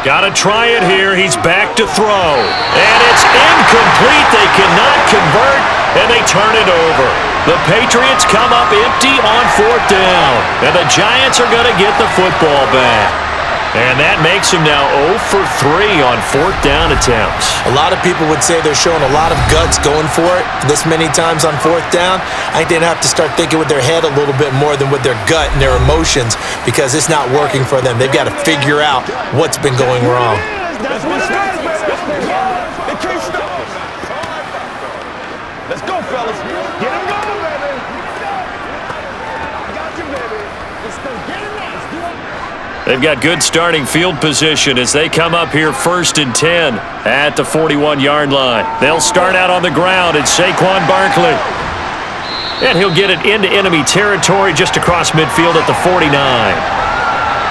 Got to try it here. He's back to throw. And it's incomplete. They cannot convert, and they turn it over. The Patriots come up empty on 4th down. And the Giants are going to get the football back. And that makes him now 0 for 3 on 4th down attempts.
A lot of people would say they're showing a lot of guts going for it this many times on 4th down. I think they'd have to start thinking with their head a little bit more than with their gut and their emotions because it's not working for them. They've got to figure out what's been going wrong.
Let's go, fellas. Get him going, baby. I got you, baby. Let's go. Get him now. Let's do it.
They've got good starting field position as they come up here 1st and 10 at the 41-yard line. They'll start out on the ground. It's Saquon Barkley. And he'll get it into enemy territory just across midfield at the 49.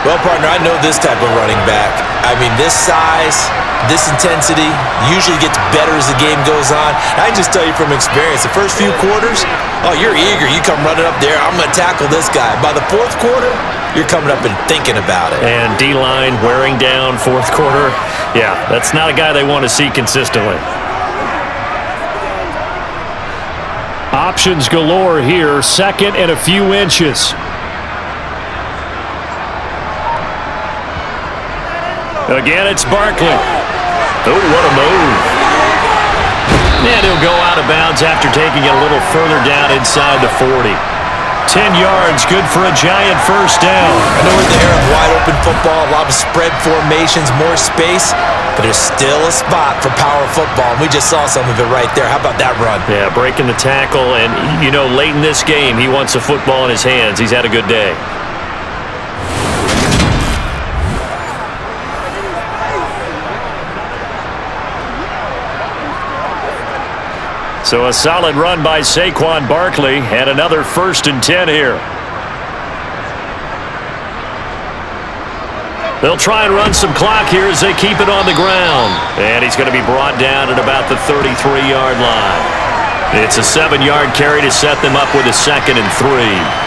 Well, partner, I know this type of running back. I mean, this size, this intensity usually gets better as the game goes on. I can just tell you from experience, the first few quarters, oh, you're eager. You come running up there, I'm going to tackle this guy. By the fourth quarter, you're coming up and thinking about it.
And D-line wearing down fourth quarter. Yeah, that's not a guy they want to see consistently. Options galore here. Second and a few inches. Again, it's Barkley. Oh, what a move. And he'll go out of bounds after taking it a little further down inside the 40. 10 yards, good for a giant first down.
I know we're in the era of wide-open football, a lot of spread formations, more space, but there's still a spot for power football, and we just saw some of it right there. How about that run?
Yeah, breaking the tackle, and, you know, late in this game, he wants the football in his hands. He's had a good day. So a solid run by Saquon Barkley, and another 1st and 10 here. They'll try and run some clock here as they keep it on the ground. And he's going to be brought down at about the 33-yard line. It's a 7-yard carry to set them up with a 2nd and 3.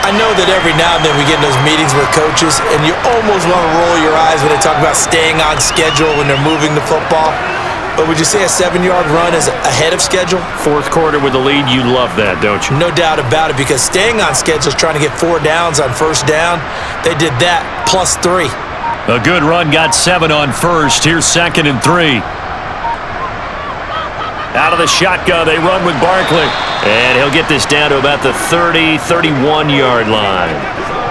I know that every now and then we get in those meetings with coaches, and you almost want to roll your eyes when they talk about staying on schedule when they're moving the football. But would you say a 7-yard run is ahead of schedule?
Fourth quarter with the lead, you love that, don't you?
No doubt about it, because staying on schedule is trying to get 4 downs on first down. They did that plus 3.
A good run, got 7 on first. Here's 2nd and 3. Out of the shotgun, they run with Barkley. And he'll get this down to about the 30, 31-yard line.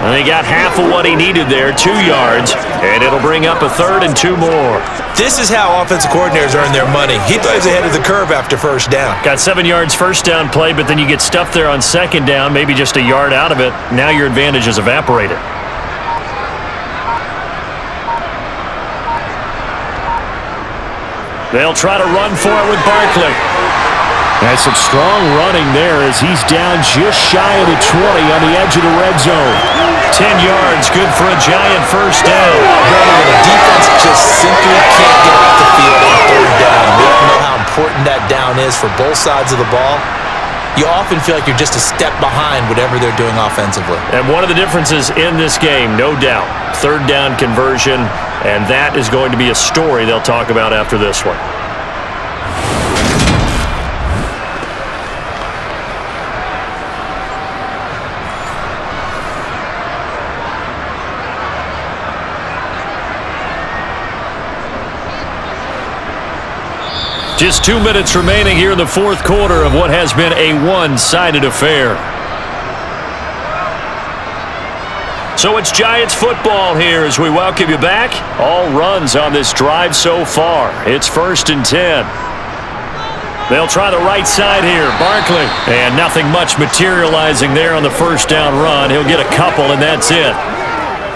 And they got half of what he needed there, 2 yards. And it'll bring up a 3rd and 2 more.
This is how offensive coordinators earn their money. He thought he was ahead of the curve after first down.
Got 7 yards first down play, but then you get stuffed there on 2nd down, maybe just a yard out of it. Now your advantage is evaporated. They'll try to run for it with Barkley. That's some strong running there as he's down just shy of the 20 on the edge of the red zone. 10 yards, good for a giant first down.
The defense just simply can't get off the field on 3rd down. We all know how important that down is for both sides of the ball. You often feel like you're just a step behind whatever they're doing offensively.
And one of the differences in this game, no doubt, 3rd down conversion, and that is going to be a story they'll talk about after this one. Just 2 minutes remaining here in the fourth quarter of what has been a one-sided affair. So it's Giants football here as we welcome you back. All runs on this drive so far. It's 1st and 10. They'll try the right side here. Barkley. And nothing much materializing there on the first down run. He'll get a couple, and that's it.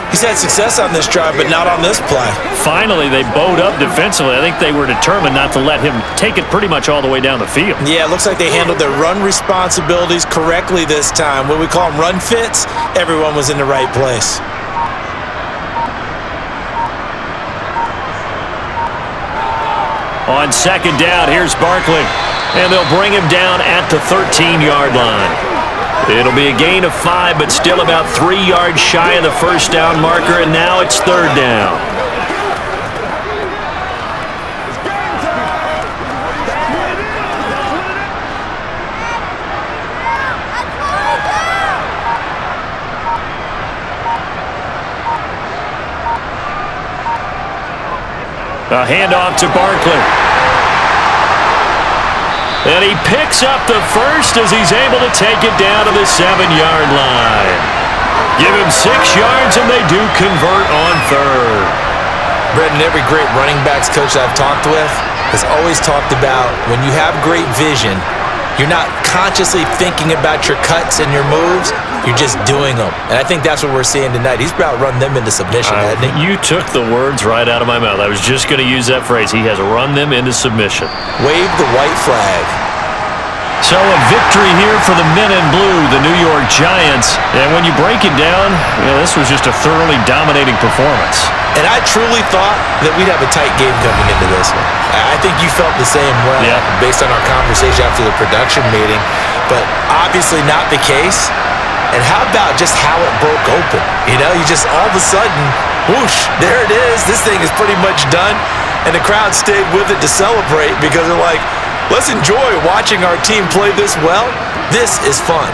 He's had success on this drive, but not on this play.
Finally, they bowed up defensively. I think they were determined not to let him take it pretty much all the way down the field.
Yeah, it looks like they handled their run responsibilities correctly this time. What we call them run fits, everyone was in the right place.
On 2nd down, here's Barkley. And they'll bring him down at the 13-yard line. It'll be a gain of 5, but still about 3 yards shy of the first down marker, and now it's 3rd down. A handoff to Barkley. And he picks up the first as he's able to take it down to the 7-yard line. Give him 6 yards, and they do convert on 3rd.
Brendan, every great running backs coach I've talked with has always talked about when you have great vision, you're not consciously thinking about your cuts and your moves. You're just doing them. And I think that's what we're seeing tonight. He's about to run them into submission, hasn't he?
You took the words right out of my mouth. I was just going to use that phrase. He has run them into submission.
Wave the white flag.
So a victory here for the men in blue, the New York Giants. And when you break it down, this was just a thoroughly dominating performance.
And I truly thought that we'd have a tight game coming into this one. I think you felt the same way based on our conversation after the production meeting, but obviously not the case. And how about just how it broke open? You just all of a sudden, whoosh, there it is. This thing is pretty much done. And the crowd stayed with it to celebrate because they're like, let's enjoy watching our team play this well. This is fun.